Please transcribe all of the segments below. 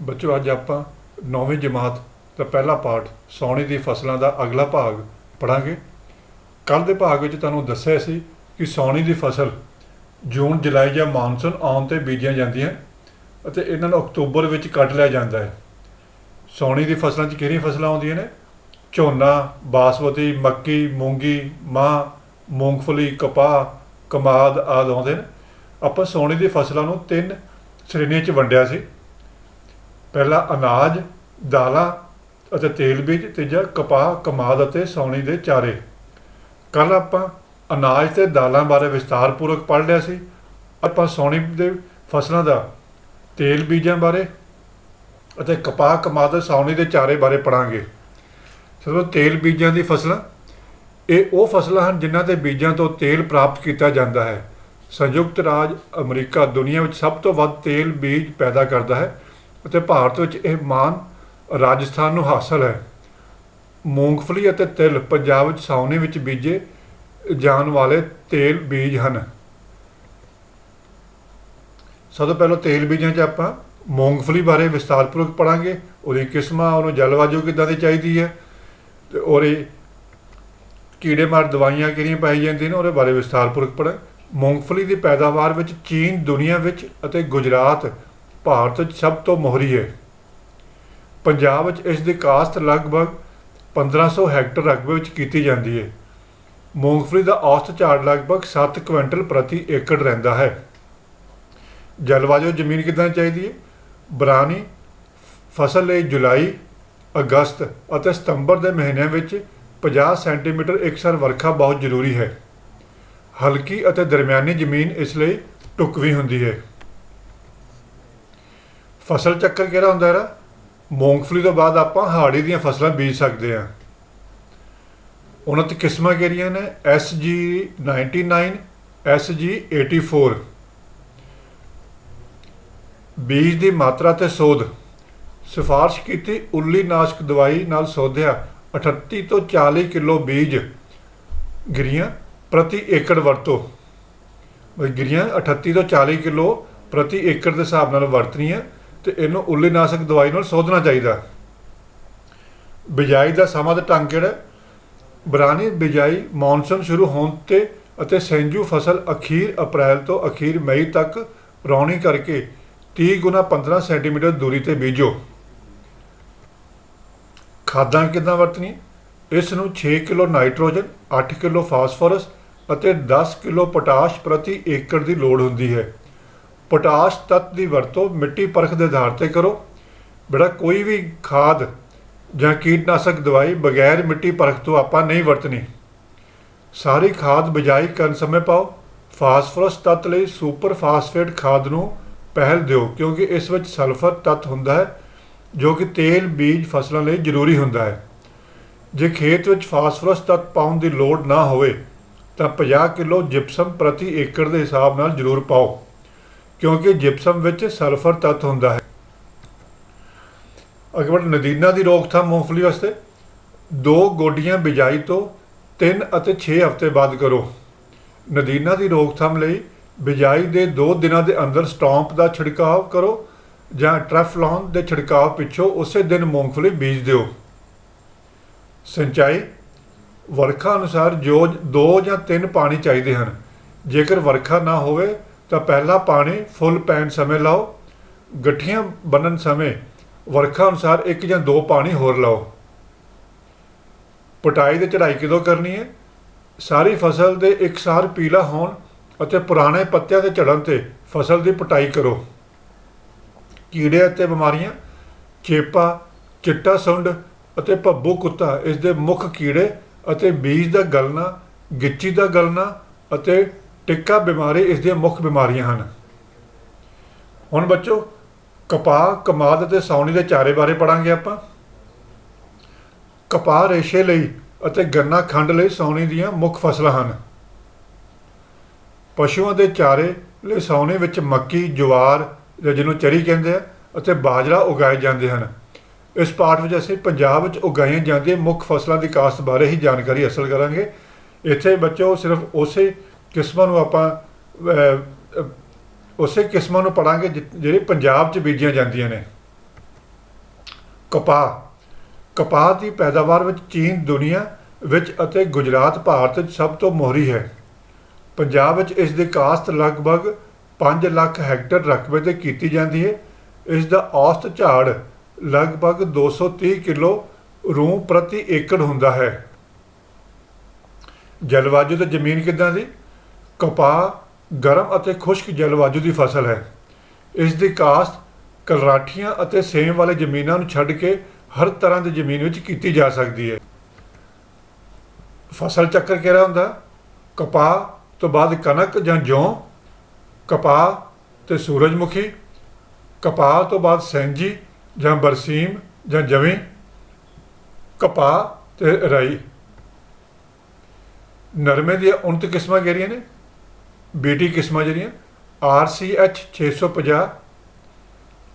ਬੱਚੋ ਅੱਜ ਆਪਾਂ 9ਵੀਂ ਜਮਾਤ ਦਾ ਪਹਿਲਾ ਪਾਠ ਸਾਉਣੀ ਦੀ ਫਸਲਾਂ ਦਾ ਅਗਲਾ ਭਾਗ ਪੜਾਂਗੇ। ਕੱਲ੍ਹ ਦੇ ਭਾਗ ਵਿੱਚ ਤੁਹਾਨੂੰ ਦੱਸਿਆ ਸੀ ਕਿ ਸਾਉਣੀ ਦੀ ਫਸਲ ਜੂਨ ਜੁਲਾਈ ਜਾਂ ਮਾਨਸੂਨ ਆਉਣ 'ਤੇ ਬੀਜੀਆਂ ਜਾਂਦੀਆਂ ਅਤੇ ਇਹਨਾਂ ਨੂੰ ਅਕਤੂਬਰ ਵਿੱਚ ਕੱਟ ਲਿਆ ਜਾਂਦਾ ਹੈ। ਸਾਉਣੀ ਦੀ ਫਸਲਾਂ 'ਚ ਕਿਹੜੀਆਂ ਫਸਲਾਂ ਆਉਂਦੀਆਂ ਨੇ? ਝੋਨਾ, ਬਾਸਮਤੀ, ਮੱਕੀ, ਮੂੰਗੀ, ਮਾਹ, ਮੂੰਗਫਲੀ, ਕਪਾਹ, ਕਮਾਦ ਆਦਿ ਆਉਂਦੇ ਨੇ। ਆਪਾਂ ਸਾਉਣੀ ਦੀ ਫਸਲਾਂ ਨੂੰ 3 ਸ਼੍ਰੇਣੀਆਂ 'ਚ ਵੰਡਿਆ ਸੀ। ਪਹਿਲਾ ਅਨਾਜ, ਦਾਲਾਂ ਅਤੇ ਤੇਲ ਬੀਜ, ਤੀਜਾ ਕਪਾਹ, ਕਮਾਦ ਅਤੇ ਸਾਉਣੀ ਦੇ ਚਾਰੇ। ਕੱਲ੍ਹ ਆਪਾਂ ਅਨਾਜ ਅਤੇ ਦਾਲਾਂ ਬਾਰੇ ਵਿਸਤਾਰਪੂਰਵਕ ਪੜ੍ਹ ਲਿਆ ਸੀ। ਆਪਾਂ ਸਾਉਣੀ ਦੇ ਫਸਲਾਂ ਦਾ ਤੇਲ ਬੀਜਾਂ ਬਾਰੇ ਅਤੇ ਕਪਾਹ, ਕਮਾਦ ਅਤੇ ਸਾਉਣੀ ਦੇ ਚਾਰੇ ਬਾਰੇ ਪੜ੍ਹਾਂਗੇ। ਸਭ ਤੋਂ ਤੇਲ ਬੀਜਾਂ ਦੀ ਫਸਲਾਂ, ਇਹ ਉਹ ਫਸਲਾਂ ਹਨ ਜਿਨ੍ਹਾਂ ਦੇ ਬੀਜਾਂ ਤੋਂ ਤੇਲ ਪ੍ਰਾਪਤ ਕੀਤਾ ਜਾਂਦਾ ਹੈ। ਸੰਯੁਕਤ ਰਾਜ ਅਮਰੀਕਾ ਦੁਨੀਆ ਵਿੱਚ ਸਭ ਤੋਂ ਵੱਧ ਤੇਲ ਬੀਜ ਪੈਦਾ ਕਰਦਾ ਹੈ ਅਤੇ ਭਾਰਤ ਵਿੱਚ ਇਹ ਮਾਣ ਰਾਜਸਥਾਨ ਨੂੰ ਹਾਸਲ ਹੈ। ਮੂੰਗਫਲੀ ਅਤੇ ਤਿਲ ਪੰਜਾਬ ਵਿੱਚ ਸਾਉਣੀ ਵਿੱਚ ਬੀਜੇ ਜਾਣ ਵਾਲੇ ਤੇਲ ਬੀਜ ਹਨ। ਸਭ ਤੋਂ ਪਹਿਲਾਂ ਤੇਲ ਬੀਜਾਂ 'ਚ ਆਪਾਂ ਮੂੰਗਫਲੀ ਬਾਰੇ ਵਿਸਤਾਰਪੂਰਵਕ ਪੜ੍ਹਾਂਗੇ। ਉਹਦੀ ਕਿਸਮਾਂ, ਉਹਨੂੰ ਜਲਵਾਯੂ ਕਿੱਦਾਂ ਦੀ ਚਾਹੀਦੀ ਹੈ ਅਤੇ ਉਹਦੇ ਕੀੜੇ ਮਾਰ ਦਵਾਈਆਂ ਕਿਹੜੀਆਂ ਪਾਈ ਜਾਂਦੀਆਂ ਨੇ, ਉਹਦੇ ਬਾਰੇ ਵਿਸਤਾਰਪੂਰਵਕ ਪੜ੍ਹਾਂਗੇ। ਮੂੰਗਫਲੀ ਦੀ ਪੈਦਾਵਾਰ ਵਿੱਚ ਚੀਨ ਦੁਨੀਆ ਵਿੱਚ ਅਤੇ ਗੁਜਰਾਤ ਭਾਰਤ ਵਿੱਚ ਸਭ ਤੋਂ ਮੋਹਰੀ ਹੈ। ਪੰਜਾਬ ਵਿੱਚ ਇਸ ਦੀ ਕਾਸ਼ਤ ਲਗਭਗ 1500 ਹੈਕਟਰ ਰਕਬੇ ਵਿੱਚ ਕੀਤੀ ਜਾਂਦੀ ਹੈ। ਮੂੰਗਫਲੀ ਦਾ ਔਸਤ ਝਾੜ ਲਗਭਗ 7 ਕੁਇੰਟਲ ਪ੍ਰਤੀ ਏਕੜ ਰਹਿੰਦਾ ਹੈ। ਜਲਵਾਯੂ ਜ਼ਮੀਨ ਕਿੱਦਾਂ ਚਾਹੀਦੀ ਹੈ? ਬਰਾਨੀ ਫਸਲ ਲਈ ਜੁਲਾਈ, ਅਗਸਤ ਅਤੇ ਸਤੰਬਰ ਦੇ ਮਹੀਨਿਆਂ ਵਿੱਚ 50 ਸੈਂਟੀਮੀਟਰ ਇਕਸਰ ਵਰਖਾ ਬਹੁਤ ਜ਼ਰੂਰੀ ਹੈ। ਹਲਕੀ ਅਤੇ ਦਰਮਿਆਨੀ ਜ਼ਮੀਨ ਇਸ ਲਈ ਢੁਕਵੀਂ ਹੁੰਦੀ ਹੈ। ਫਸਲ ਚੱਕਰ ਕਿਹੜਾ ਹੁੰਦਾ ਹੈ? ਮੂੰਗਫਲੀ ਤੋਂ ਬਾਅਦ ਆਪਾਂ ਹਾੜੀ ਦੀਆਂ ਫਸਲਾਂ ਬੀਜ ਸਕਦੇ ਹਾਂ। ਉਹਨਾਂ 'ਚ ਕਿਸਮਾਂ ਕਿਹੜੀਆਂ ਨੇ? SG99, SG84। ਬੀਜ ਦੀ ਮਾਤਰਾ ਅਤੇ ਸੋਧ। ਸਿਫਾਰਸ਼ ਕੀਤੀ ਉੱਲੀ ਨਾਸ਼ਕ ਦਵਾਈ ਨਾਲ ਸੋਧਿਆ 38 ਤੋਂ 40 ਕਿਲੋ ਬੀਜ ਗਿਰੀਆਂ ਪ੍ਰਤੀ ਏਕੜ ਵਰਤੋ। ਗਿਰੀਆਂ 38 ਤੋਂ 40 ਕਿਲੋ ਪ੍ਰਤੀ ਏਕੜ ਦੇ ਹਿਸਾਬ ਨਾਲ ਵਰਤਣੀਆਂ ਅਤੇ ਇਹਨੂੰ ਉੱਲੀ ਨਾਸ਼ਕ ਦਵਾਈ ਨਾਲ ਸੋਧਣਾ ਚਾਹੀਦਾ। ਬਿਜਾਈ ਦਾ ਸਮਾਂ ਅਤੇ ਢੰਗ ਕਿਹੜਾ? ਬਰਾਨੀ ਬਿਜਾਈ ਮੌਨਸੂਨ ਸ਼ੁਰੂ ਹੋਣ 'ਤੇ ਅਤੇ ਸਿੰਜੂ ਫਸਲ ਅਖੀਰ ਅਪ੍ਰੈਲ ਤੋਂ ਅਖੀਰ ਮਈ ਤੱਕ ਰੌਣੀ ਕਰਕੇ 30 ਗੁਣਾ 15 ਸੈਂਟੀਮੀਟਰ ਦੂਰੀ 'ਤੇ ਬੀਜੋ। ਖਾਦਾਂ ਕਿੱਦਾਂ ਵਰਤਣੀਆਂ? ਇਸ ਨੂੰ 6 ਕਿਲੋ ਨਾਈਟ੍ਰੋਜਨ, 8 ਕਿਲੋ ਫਾਸਫੋਰਸ ਅਤੇ 10 ਕਿਲੋ ਪੋਟਾਸ਼ ਪ੍ਰਤੀ ਏਕੜ ਦੀ ਲੋੜ ਹੁੰਦੀ ਹੈ। ਪੋਟਾਸ਼ ਤੱਤ ਦੀ ਵਰਤੋਂ ਮਿੱਟੀ ਪਰਖ ਦੇ ਆਧਾਰ 'ਤੇ ਕਰੋ। ਬੇਟਾ ਕੋਈ ਵੀ ਖਾਦ ਜਾਂ ਕੀਟਨਾਸ਼ਕ ਦਵਾਈ ਬਗੈਰ ਮਿੱਟੀ ਪਰਖ ਤੋਂ ਆਪਾਂ ਨਹੀਂ ਵਰਤਣੀ। ਸਾਰੀ ਖਾਦ ਬਿਜਾਈ ਕਰਨ ਸਮੇਂ ਪਾਓ। ਫਾਸਫੋਰਸ ਤੱਤ ਲਈ ਸੁਪਰ ਫਾਸਫੇਟ ਖਾਦ ਨੂੰ ਪਹਿਲ ਦਿਓ ਕਿਉਂਕਿ ਇਸ ਵਿੱਚ ਸਲਫਰ ਤੱਤ ਹੁੰਦਾ ਹੈ ਜੋ ਕਿ ਤੇਲ ਬੀਜ ਫਸਲਾਂ ਲਈ ਜ਼ਰੂਰੀ ਹੁੰਦਾ ਹੈ। ਜੇ ਖੇਤ ਵਿੱਚ ਫਾਸਫੋਰਸ ਤੱਤ ਪਾਉਣ ਦੀ ਲੋੜ ਨਾ ਹੋਵੇ ਤਾਂ 50 ਕਿਲੋ ਜਿਪਸਮ ਪ੍ਰਤੀ ਏਕੜ ਦੇ ਹਿਸਾਬ ਨਾਲ ਜ਼ਰੂਰ ਪਾਓ ਕਿਉਂਕਿ ਜਿਪਸਮ ਵਿੱਚ ਸਲਫਰ ਤੱਤ ਹੁੰਦਾ ਹੈ। ਅੱਗੇ ਨਦੀਨਾਂ ਦੀ ਰੋਕਥਾਮ ਮੂੰਗਫਲੀ ਵਾਸਤੇ 2 ਗੋਡੀਆਂ ਬਿਜਾਈ ਤੋਂ 3 ਅਤੇ 6 ਹਫ਼ਤੇ ਬਾਅਦ ਕਰੋ। ਨਦੀਨਾਂ ਦੀ ਰੋਕਥਾਮ ਲਈ ਬਿਜਾਈ ਦੇ 2 ਦਿਨਾਂ ਦੇ ਅੰਦਰ ਸਟੌਂਪ ਦਾ ਛਿੜਕਾਅ ਕਰੋ ਜਾਂ ਟ੍ਰੈਫਲੌਨ ਦੇ ਛਿੜਕਾਅ ਪਿੱਛੋਂ ਉਸੇ ਦਿਨ ਮੂੰਗਫਲੀ ਬੀਜ ਦਿਓ। ਸਿੰਚਾਈ ਵਰਖਾ ਅਨੁਸਾਰ 2 ਜਾਂ 3 ਪਾਣੀ ਚਾਹੀਦੇ ਹਨ। ਜੇਕਰ ਵਰਖਾ ਨਾ ਹੋਵੇ ਤਾਂ ਪਹਿਲਾ ਪਾਣੀ ਫੁੱਲ ਪੈਣ ਸਮੇਂ ਲਾਓ। ਗੱਠੀਆਂ ਬੰਨ੍ਹਣ ਸਮੇਂ ਵਰਖਾ ਅਨੁਸਾਰ 1 ਜਾਂ 2 ਪਾਣੀ ਹੋਰ ਲਾਓ। ਪਟਾਈ ਤੇ ਚੜ੍ਹਾਈ ਕਦੋਂ ਕਰਨੀ ਹੈ? ਸਾਰੀ ਫਸਲ ਦੇ ਇਕਸਾਰ ਪੀਲਾ ਹੋਣ ਅਤੇ ਪੁਰਾਣੇ ਪੱਤਿਆਂ ਦੇ ਝੜਨ 'ਤੇ ਫਸਲ ਦੀ ਪਟਾਈ ਕਰੋ। ਕੀੜੇ ਅਤੇ ਬਿਮਾਰੀਆਂ। ਚੇਪਾ, ਚਿੱਟਾ ਸੁੰਡ ਅਤੇ ਭੱਬੂ ਕੁੱਤਾ ਇਸ ਦੇ ਮੁੱਖ ਕੀੜੇ ਅਤੇ ਬੀਜ ਦਾ ਗਲਣਾ, ਗਿੱਚੀ ਦਾ ਗਲਣਾ ਅਤੇ ਟਿੱਕਾ ਬਿਮਾਰੀ ਇਸ ਦੀਆਂ ਮੁੱਖ ਬਿਮਾਰੀਆਂ ਹਨ। ਹੁਣ ਬੱਚੋ ਕਪਾਹ, ਕਮਾਦ ਅਤੇ ਸਾਉਣੀ ਦੇ ਚਾਰੇ ਬਾਰੇ ਪੜ੍ਹਾਂਗੇ ਆਪਾਂ। ਕਪਾਹ ਰੇਸ਼ੇ ਲਈ ਅਤੇ ਗੰਨਾ ਖੰਡ ਲਈ ਸਾਉਣੀ ਦੀਆਂ ਮੁੱਖ ਫਸਲਾਂ ਹਨ। ਪਸ਼ੂਆਂ ਦੇ ਚਾਰੇ ਲਈ ਸਾਉਣੀ ਵਿੱਚ ਮੱਕੀ, ਜਵਾਰ ਜਾਂ ਜਿਹਨੂੰ ਚਰੀ ਕਹਿੰਦੇ ਆ ਅਤੇ ਬਾਜਰਾ ਉਗਾਏ ਜਾਂਦੇ ਹਨ। ਇਸ ਪਾਠ ਵਿੱਚ ਅਸੀਂ ਪੰਜਾਬ ਵਿੱਚ ਉਗਾਈਆਂ ਜਾਂਦੀਆਂ ਮੁੱਖ ਫਸਲਾਂ ਦੀ ਕਾਸ਼ਤ ਬਾਰੇ ਹੀ ਜਾਣਕਾਰੀ ਹਾਸਲ ਕਰਾਂਗੇ। ਇੱਥੇ ਬੱਚੋ ਸਿਰਫ ਉਸੇ ਕਿਸਮਾਂ ਨੂੰ ਆਪਾਂ ਉਸੇ ਕਿਸਮਾਂ ਨੂੰ ਪੜ੍ਹਾਂਗੇ ਜਿਹੜੀ ਪੰਜਾਬ 'ਚ ਬੀਜੀਆਂ ਜਾਂਦੀਆਂ ਨੇ। ਕਪਾਹ ਦੀ ਪੈਦਾਵਾਰ ਵਿੱਚ ਚੀਨ ਦੁਨੀਆ ਵਿੱਚ ਅਤੇ ਗੁਜਰਾਤ ਭਾਰਤ ਵਿੱਚ ਸਭ ਤੋਂ ਮੋਹਰੀ ਹੈ। ਪੰਜਾਬ ਵਿੱਚ ਇਸ ਦੀ ਕਾਸ਼ਤ ਲਗਭਗ 5 ਲੱਖ ਹੈਕਟੇਅਰ ਰਕਬੇ 'ਤੇ ਕੀਤੀ ਜਾਂਦੀ ਹੈ। ਇਸ ਦਾ ਔਸਤ ਝਾੜ ਲਗਭਗ 230 ਕਿਲੋ ਰੂੰ ਪ੍ਰਤੀ ਏਕੜ ਹੁੰਦਾ ਹੈ। ਜਲਵਾਯੂ ਤੇ ਜ਼ਮੀਨ ਕਿੱਦਾਂ ਦੀ? ਕਪਾਹ ਗਰਮ ਅਤੇ ਖੁਸ਼ਕ ਜਲਵਾਯੂ ਦੀ ਫਸਲ ਹੈ। ਇਸ ਦੀ ਕਾਸ਼ਤ ਕਲਰਾਠੀਆਂ ਅਤੇ ਸੇਮ ਵਾਲੇ ਜ਼ਮੀਨਾਂ ਨੂੰ ਛੱਡ ਕੇ ਹਰ ਤਰ੍ਹਾਂ ਦੀ ਜ਼ਮੀਨ ਵਿੱਚ ਕੀਤੀ ਜਾ ਸਕਦੀ ਹੈ। ਫਸਲ ਚੱਕਰ ਕਿਹੜਾ ਹੁੰਦਾ? ਕਪਾਹ ਤੋਂ ਬਾਅਦ ਕਣਕ ਜਾਂ ਜੌਂ, ਕਪਾਹ ਤੇ ਸੂਰਜਮੁਖੀ, ਕਪਾਹ ਤੋਂ ਬਾਅਦ ਸੈਂਜੀ ਜਾਂ ਬਰਸੀਮ ਜਾਂ ਜਵੀਂ, ਕਪਾਹ ਤੇ ਰਾਈ। ਨਰਮੇ ਦੀਆਂ ਉਨਤ ਕਿਸਮਾਂ ਕਿਹੜੀਆਂ ਨੇ? BT ਕਿਸਮਾਂ ਜਿਹੜੀਆਂ RCH 650,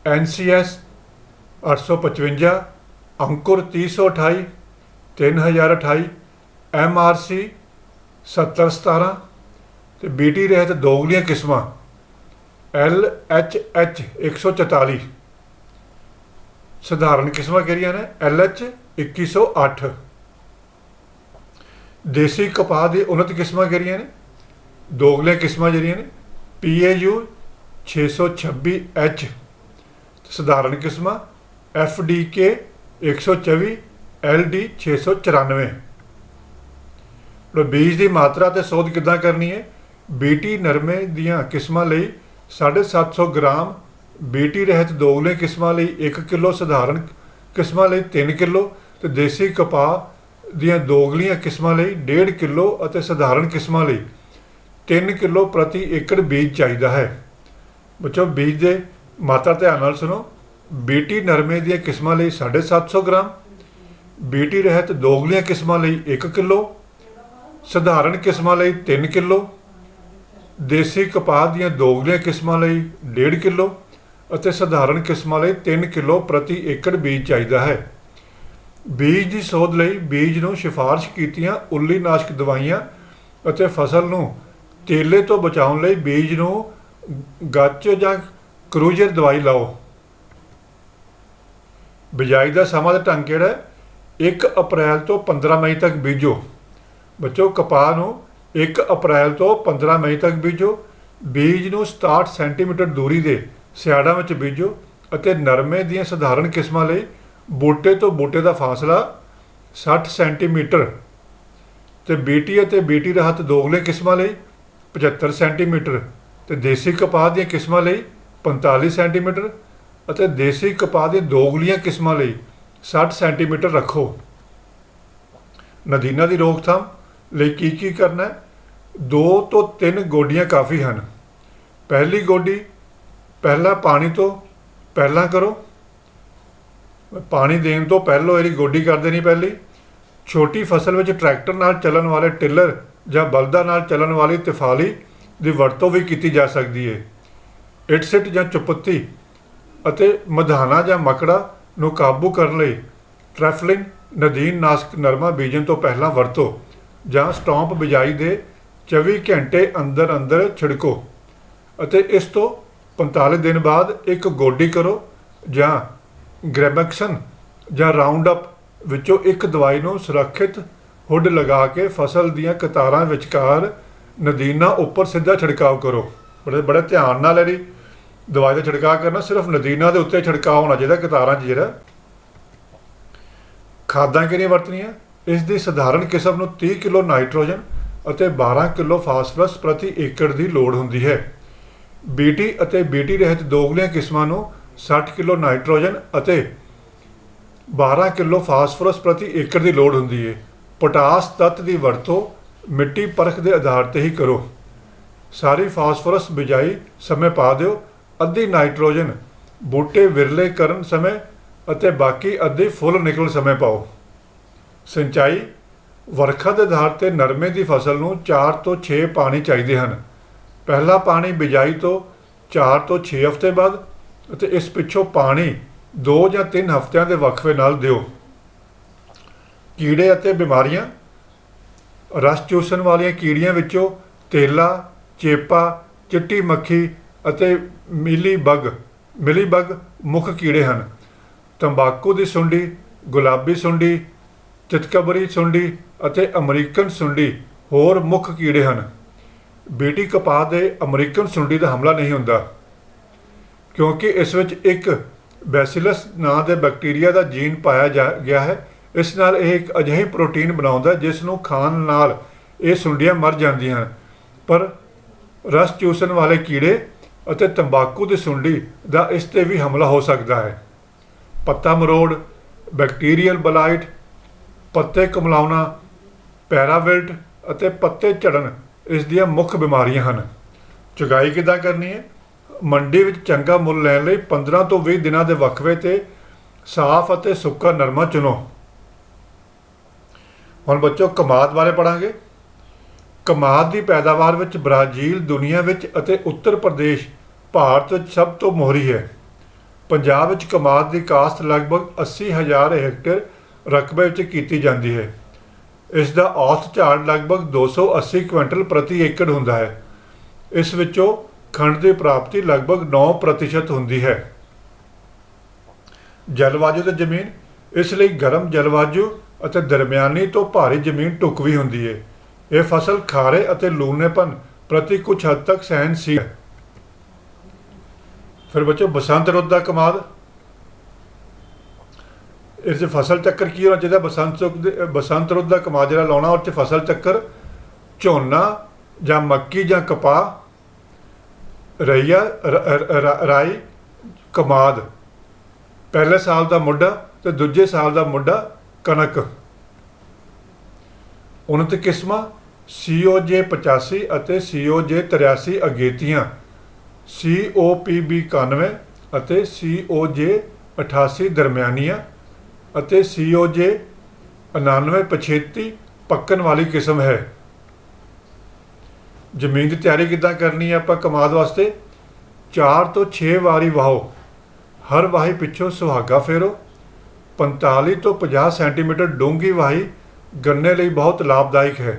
NCS 855, ਅੰਕੁਰ 3028, 3028, MRC 7017 ਤੇ BT ਰਹਿਤ ਦੋਗਲੀਆਂ ਕਿਸਮਾਂ LHH 144। ਸਧਾਰਨ ਕਿਸਮਾਂ ਕਿਹੜੀਆਂ ਨੇ? LH 2108। ਦੇਸੀ ਕਪਾਹ ਦੀ ਉਨਤ ਕਿਸਮਾਂ ਕਿਹੜੀਆਂ ਨੇ? ਦੋਗਲੀਆਂ ਕਿਸਮਾਂ ਜਿਹੜੀਆਂ ਨੇ PAU 626H। ਸਧਾਰਨ ਕਿਸਮਾਂ FDK 124, LD 694। ਬੀਜ ਦੀ ਮਾਤਰਾ ਤੇ ਸੋਧ ਕਿੱਦਾਂ ਕਰਨੀ ਹੈ? BT ਨਰਮੇ ਦੀਆਂ ਕਿਸਮਾਂ ਲਈ 750 ਗ੍ਰਾਮ, BT ਰਹਿਤ ਦੋਗਲੇ ਕਿਸਮਾਂ ਲਈ 1 ਕਿਲੋ, ਸਧਾਰਨ ਕਿਸਮਾਂ ਲਈ 3 ਕਿਲੋ ਤੇ ਦੇਸੀ ਕਪਾਹ ਦੀਆਂ ਦੋਗਲੀਆਂ ਕਿਸਮਾਂ ਲਈ 1.5 ਕਿਲੋ ਅਤੇ ਸਧਾਰਨ ਕਿਸਮਾਂ ਲਈ 3 ਕਿਲੋ ਪ੍ਰਤੀ ਏਕੜ ਬੀਜ ਚਾਹੀਦਾ ਹੈ। ਬੱਚੋ ਬੀਜ ਦੇ ਮਾਤਰਾ ਧਿਆਨ ਨਾਲ ਸੁਣੋ। BT ਨਰਮੇ ਦੀਆਂ ਕਿਸਮਾਂ ਲਈ 750 ਗ੍ਰਾਮ, BT ਰਹਿਤ ਦੋਗਲੀਆਂ ਕਿਸਮਾਂ ਲਈ 1 ਕਿਲੋ, ਸਧਾਰਨ ਕਿਸਮਾਂ ਲਈ 3 ਕਿਲੋ, ਦੇਸੀ ਕਪਾਹ ਦੀਆਂ ਦੋਗਲੀਆਂ ਕਿਸਮਾਂ ਲਈ 1.5 ਕਿਲੋ ਅਤੇ ਸਧਾਰਨ ਕਿਸਮਾਂ ਲਈ 3 ਕਿਲੋ ਪ੍ਰਤੀ ਏਕੜ ਬੀਜ ਚਾਹੀਦਾ ਹੈ। ਬੀਜ ਦੀ ਸੋਧ ਲਈ ਬੀਜ ਨੂੰ ਸਿਫਾਰਸ਼ ਕੀਤੀਆਂ ਉੱਲੀਨਾਸ਼ਕ ਦਵਾਈਆਂ ਅਤੇ ਫਸਲ ਨੂੰ ਤੇਲੇ ਤੋਂ ਬਚਾਉਣ ਲਈ ਬੀਜ ਨੂੰ ਗੱਚ ਜਾਂ ਕਰੂਜ਼ਰ ਦਵਾਈ ਲਾਓ। ਬਿਜਾਈ ਦਾ ਸਮਾਂ ਤੇ ਢੰਗ ਕਿਹੜਾ ਹੈ? 1 ਅਪ੍ਰੈਲ ਤੋਂ 15 ਮਈ ਤੱਕ ਬੀਜੋ। ਬੱਚੋ ਕਪਾਹ ਨੂੰ 1 ਅਪ੍ਰੈਲ ਤੋਂ 15 ਮਈ ਤੱਕ ਬੀਜੋ। ਬੀਜ ਨੂੰ 67 ਸੈਂਟੀਮੀਟਰ ਦੂਰੀ ਦੇ ਸਿਆੜਾਂ ਵਿੱਚ ਬੀਜੋ ਅਤੇ ਨਰਮੇ ਦੀਆਂ ਸਧਾਰਨ ਕਿਸਮਾਂ ਲਈ ਬੂਟੇ ਤੋਂ ਬੂਟੇ ਦਾ ਫਾਸਲਾ 60 ਸੈਂਟੀਮੀਟਰ ਤੇ BT ਅਤੇ BT ਰਹਿਤ ਦੋਗਲੇ ਕਿਸਮਾਂ ਲਈ 75 ਸੈਂਟੀਮੀਟਰ ਤੇ ਦੇਸੀ ਕਪਾਹ ਦੀਆਂ ਕਿਸਮਾਂ ਲਈ 45 ਸੈਂਟੀਮੀਟਰ ਅਤੇ ਦੇਸੀ ਕਪਾਹ ਦੀਆਂ ਦੋਗਲੀਆਂ ਕਿਸਮਾਂ ਲਈ 60 ਸੈਂਟੀਮੀਟਰ ਰੱਖੋ। ਨਦੀਨਾਂ ਦੀ ਰੋਕਥਾਮ ਲਈ ਕੀ ਕਰਨਾ ਹੈ? 2 ਤੋਂ 3 ਗੋਡੀਆਂ ਕਾਫੀ ਹਨ। ਪਹਿਲੀ ਗੋਡੀ ਪਹਿਲਾਂ ਪਾਣੀ ਤੋਂ ਪਹਿਲਾਂ ਕਰੋ। ਪਾਣੀ ਦੇਣ ਤੋਂ ਪਹਿਲਾਂ ਇਹਦੀ ਗੋਡੀ ਕਰ ਦੇਣੀ ਪਹਿਲੀ। ਛੋਟੀ ਫਸਲ ਵਿੱਚ ਟਰੈਕਟਰ ਨਾਲ ਚੱਲਣ ਵਾਲੇ ਟਿੱਲਰ ਜਾਂ ਬਲਦਾਂ ਨਾਲ ਚੱਲਣ ਵਾਲੀ ਤਿਫਾਲੀ ਦੀ ਵਰਤੋਂ ਵੀ ਕੀਤੀ ਜਾ ਸਕਦੀ ਹੈ। ਇਟਸਿਟ ਜਾਂ ਚੁਪੱਤੀ ਅਤੇ ਮਧਾਨਾ ਜਾਂ ਮਕੜਾ ਨੂੰ ਕਾਬੂ ਕਰਨ ਲਈ ਟ੍ਰੈਫਲਿਨ ਨਦੀਨ ਨਾਸ਼ਕ ਨਰਮਾ ਬੀਜਣ ਤੋਂ ਪਹਿਲਾਂ ਵਰਤੋ ਜਾਂ ਸਟੌਂਪ ਬਿਜਾਈ ਦੇ 24 ਘੰਟੇ ਅੰਦਰ ਛਿੜਕੋ ਅਤੇ ਇਸ ਤੋਂ 45 ਦਿਨ ਬਾਅਦ ਇੱਕ ਗੋਡੀ ਕਰੋ ਜਾਂ ਗ੍ਰੈਬੈਕਸਨ ਜਾਂ ਰਾਉਂਡ ਅਪ ਵਿੱਚੋਂ ਇੱਕ ਦਵਾਈ ਨੂੰ ਸੁਰੱਖਿਅਤ ਹੁੱਡ ਲਗਾ ਕੇ ਫਸਲ ਦੀਆਂ ਕਤਾਰਾਂ ਵਿਚਕਾਰ ਨਦੀਨਾਂ ਉੱਪਰ ਸਿੱਧਾ ਛਿੜਕਾਅ ਕਰੋ। ਬੜੇ ਧਿਆਨ ਨਾਲ ਇਹਦੀ ਦਵਾਈ ਦਾ ਛਿੜਕਾਅ ਕਰਨਾ, ਸਿਰਫ ਨਦੀਨਾਂ ਦੇ ਉੱਤੇ ਛਿੜਕਾਅ ਹੋਣਾ ਚਾਹੀਦਾ ਕਤਾਰਾਂ 'ਚ ਜਿਹੜਾ। ਖਾਦਾਂ ਕਿਹੜੀਆਂ ਵਰਤਣੀਆਂ? ਇਸ ਦੀ ਸਧਾਰਨ ਕਿਸਮ ਨੂੰ 30 ਕਿਲੋ ਨਾਈਟ੍ਰੋਜਨ ਅਤੇ 12 ਕਿਲੋ ਫਾਸਫਰਸ ਪ੍ਰਤੀ ਏਕੜ ਦੀ ਲੋੜ ਹੁੰਦੀ ਹੈ। BT ਅਤੇ BT ਰਹਿਤ ਦੋਗਲੀਆਂ ਕਿਸਮਾਂ ਨੂੰ 60 ਕਿਲੋ ਨਾਈਟ੍ਰੋਜਨ ਅਤੇ 12 ਕਿਲੋ ਫਾਸਫਰਸ ਪ੍ਰਤੀ ਏਕੜ ਦੀ ਲੋੜ ਹੁੰਦੀ ਹੈ। ਪੋਟਾਸ ਤੱਤ ਦੀ ਵਰਤੋਂ ਮਿੱਟੀ ਪਰਖ ਦੇ ਆਧਾਰ ਤੇ ਹੀ ਕਰੋ। ਸਾਰੀ ਫਾਸਫਰਸ ਬਿਜਾਈ ਸਮੇਂ ਪਾ ਦਿਓ, ਅੱਧੀ ਨਾਈਟ੍ਰੋਜਨ ਬੂਟੇ ਵਿਰਲੇ ਕਰਨ ਸਮੇਂ ਅਤੇ ਬਾਕੀ ਅੱਧੀ ਫੁੱਲ ਨਿਕਲਣ ਸਮੇਂ ਪਾਓ। ਸਿੰਚਾਈ ਵਰਖਾ ਦੇ ਆਧਾਰ ਤੇ ਨਰਮੇ ਦੀ ਫਸਲ ਨੂੰ 4 ਤੋਂ 6 ਪਾਣੀ ਚਾਹੀਦੇ ਹਨ। ਪਹਿਲਾ ਪਾਣੀ ਬਿਜਾਈ ਤੋਂ 4 ਤੋਂ 6 ਹਫ਼ਤੇ ਬਾਅਦ ਅਤੇ ਇਸ ਪਿੱਛੋਂ ਪਾਣੀ 2 ਜਾਂ 3 ਹਫ਼ਤਿਆਂ ਦੇ ਵਕਫੇ ਨਾਲ ਦਿਓ। ਕੀੜੇ ਅਤੇ ਬਿਮਾਰੀਆਂ। ਰਸ ਚੂਸਣ ਵਾਲੀਆਂ ਕੀੜੀਆਂ ਵਿੱਚੋਂ ਤੇਲਾ, ਚੇਪਾ, ਚਿੱਟੀ ਮੱਖੀ ਅਤੇ ਮਿਲੀਬਗ ਮੁੱਖ ਕੀੜੇ ਹਨ। ਤੰਬਾਕੂ ਦੀ ਸੁੰਡੀ, ਗੁਲਾਬੀ ਸੁੰਡੀ, ਚਿਤਕਬਰੀ ਸੁੰਡੀ ਅਤੇ ਅਮਰੀਕਨ ਸੁੰਡੀ ਹੋਰ ਮੁੱਖ ਕੀੜੇ ਹਨ। ਬੀਟੀ ਕਪਾਹ ਦੇ ਅਮਰੀਕਨ ਸੁੰਡੀ ਦਾ ਹਮਲਾ ਨਹੀਂ ਹੁੰਦਾ ਕਿਉਂਕਿ ਇਸ ਵਿੱਚ ਇੱਕ ਬੈਸਿਲਸ ਨਾਂ ਦੇ ਬੈਕਟੀਰੀਆ ਦਾ ਜੀਨ ਪਾਇਆ ਗਿਆ ਹੈ। ਇਸ ਨਾਲ ਇਹ ਇੱਕ ਅਜਿਹੀ ਪ੍ਰੋਟੀਨ ਬਣਾਉਂਦਾ ਜਿਸ ਨੂੰ ਖਾਣ ਨਾਲ ਇਹ ਸੁੰਡੀਆਂ ਮਰ ਜਾਂਦੀਆਂ ਹਨ। ਪਰ ਰਸ ਚੂਸਣ ਵਾਲੇ ਕੀੜੇ ਅਤੇ ਤੰਬਾਕੂ ਦੀ ਸੁੰਡੀ ਦਾ ਇਸ 'ਤੇ ਵੀ ਹਮਲਾ ਹੋ ਸਕਦਾ ਹੈ। ਪੱਤਾ ਮਰੋੜ, ਬੈਕਟੀਰੀਅਲ ਬਲਾਈਟ, ਪੱਤੇ ਕੁਮਲਾਉਣਾ, ਪੈਰਾਵਿਲਟ ਅਤੇ ਪੱਤੇ ਝੜਨ ਇਸ ਦੀਆਂ ਮੁੱਖ ਬਿਮਾਰੀਆਂ ਹਨ। ਚੁਗਾਈ ਕਿੱਦਾਂ ਕਰਨੀ ਹੈ? ਮੰਡੀ ਵਿੱਚ ਚੰਗਾ ਮੁੱਲ ਲੈਣ ਲਈ 15 ਤੋਂ 20 ਦਿਨਾਂ ਦੇ ਵਕਫੇ 'ਤੇ ਸਾਫ਼ ਅਤੇ ਸੁੱਕਾ ਨਰਮਾ ਚੁਣੋ। ਹੁਣ ਬੱਚੋ ਕਮਾਦ ਬਾਰੇ ਪੜ੍ਹਾਂਗੇ। ਕਮਾਦ ਦੀ ਪੈਦਾਵਾਰ ਵਿੱਚ ਬ੍ਰਾਜ਼ੀਲ ਦੁਨੀਆ ਵਿੱਚ ਅਤੇ ਉੱਤਰ ਪ੍ਰਦੇਸ਼ ਭਾਰਤ ਵਿੱਚ ਸਭ ਤੋਂ ਮੋਹਰੀ ਹੈ। ਪੰਜਾਬ ਵਿੱਚ ਕਮਾਦ ਦੀ ਕਾਸ਼ਤ ਲਗਭਗ 80,000 ਹੈਕਟੇਅਰ ਰਕਬੇ ਵਿੱਚ ਕੀਤੀ ਜਾਂਦੀ ਹੈ। ਇਸ ਦਾ ਔਸਤ ਝਾੜ ਲਗਭਗ 280 ਕੁਇੰਟਲ ਪ੍ਰਤੀ ਏਕੜ ਹੁੰਦਾ ਹੈ। ਇਸ ਵਿੱਚੋਂ ਖੰਡ ਦੀ ਪ੍ਰਾਪਤੀ ਲਗਭਗ 9% ਹੁੰਦੀ ਹੈ। ਜਲਵਾਯੂ ਤੇ ਜ਼ਮੀਨ, ਇਸ ਲਈ ਗਰਮ ਜਲਵਾਯੂ ਅਤੇ ਦਰਮਿਆਨੀ ਤੋਂ ਭਾਰੀ ਜ਼ਮੀਨ ਢੁਕਵੀਂ ਹੁੰਦੀ ਹੈ। ਇਹ ਫਸਲ ਖਾਰੇ ਅਤੇ ਲੂਣੇਪਨ ਪ੍ਰਤੀ ਕੁਝ ਹੱਦ ਤੱਕ ਸਹਿਣਸ਼ੀਲ ਹੈ। ਫਿਰ ਬੱਚੋ ਬਸੰਤ ਰੁੱਤ ਦਾ ਕਮਾਦ। ਇਸ 'ਚ ਫਸਲ ਚੱਕਰ ਕੀ ਹੋਣਾ ਚਾਹੀਦਾ? ਬਸੰਤ ਰੁੱਤ ਦਾ ਕਮਾਦ ਜਿਹੜਾ ਲਾਉਣਾ, ਉਹ 'ਚ ਫਸਲ ਚੱਕਰ ਝੋਨਾ ਜਾਂ ਮੱਕੀ ਜਾਂ ਕਪਾਹ, ਰਾਈ, ਕਮਾਦ, ਪਹਿਲੇ ਸਾਲ ਦਾ ਮੁੱਢਾ ਅਤੇ ਦੂਜੇ ਸਾਲ ਦਾ ਮੁੱਢਾ ਕਣਕ। ਉਨਤ ਕਿਸਮਾਂ COJ 85 ਅਤੇ COJ 83 ਅਗੇਤੀਆਂ, COPB 91 ਅਤੇ COJ 88 ਦਰਮਿਆਨੀਆਂ ਅਤੇ COJ 99 ਪਛੇਤੀ ਪੱਕਣ ਵਾਲੀ ਕਿਸਮ ਹੈ। ਜ਼ਮੀਨ ਦੀ ਤਿਆਰੀ ਕਿੱਦਾਂ ਕਰਨੀ ਹੈ ਆਪਾਂ ਕਮਾਦ ਵਾਸਤੇ? 4 ਤੋਂ 6 ਵਾਰੀ ਵਾਹੋ। ਹਰ ਵਾਹੀ ਪਿੱਛੋਂ ਸੁਹਾਗਾ ਫੇਰੋ। 45 ਤੋਂ 50 ਸੈਂਟੀਮੀਟਰ ਡੂੰਘੀ ਵਾਹੀ ਗੰਨੇ ਲਈ ਬਹੁਤ ਲਾਭਦਾਇਕ ਹੈ।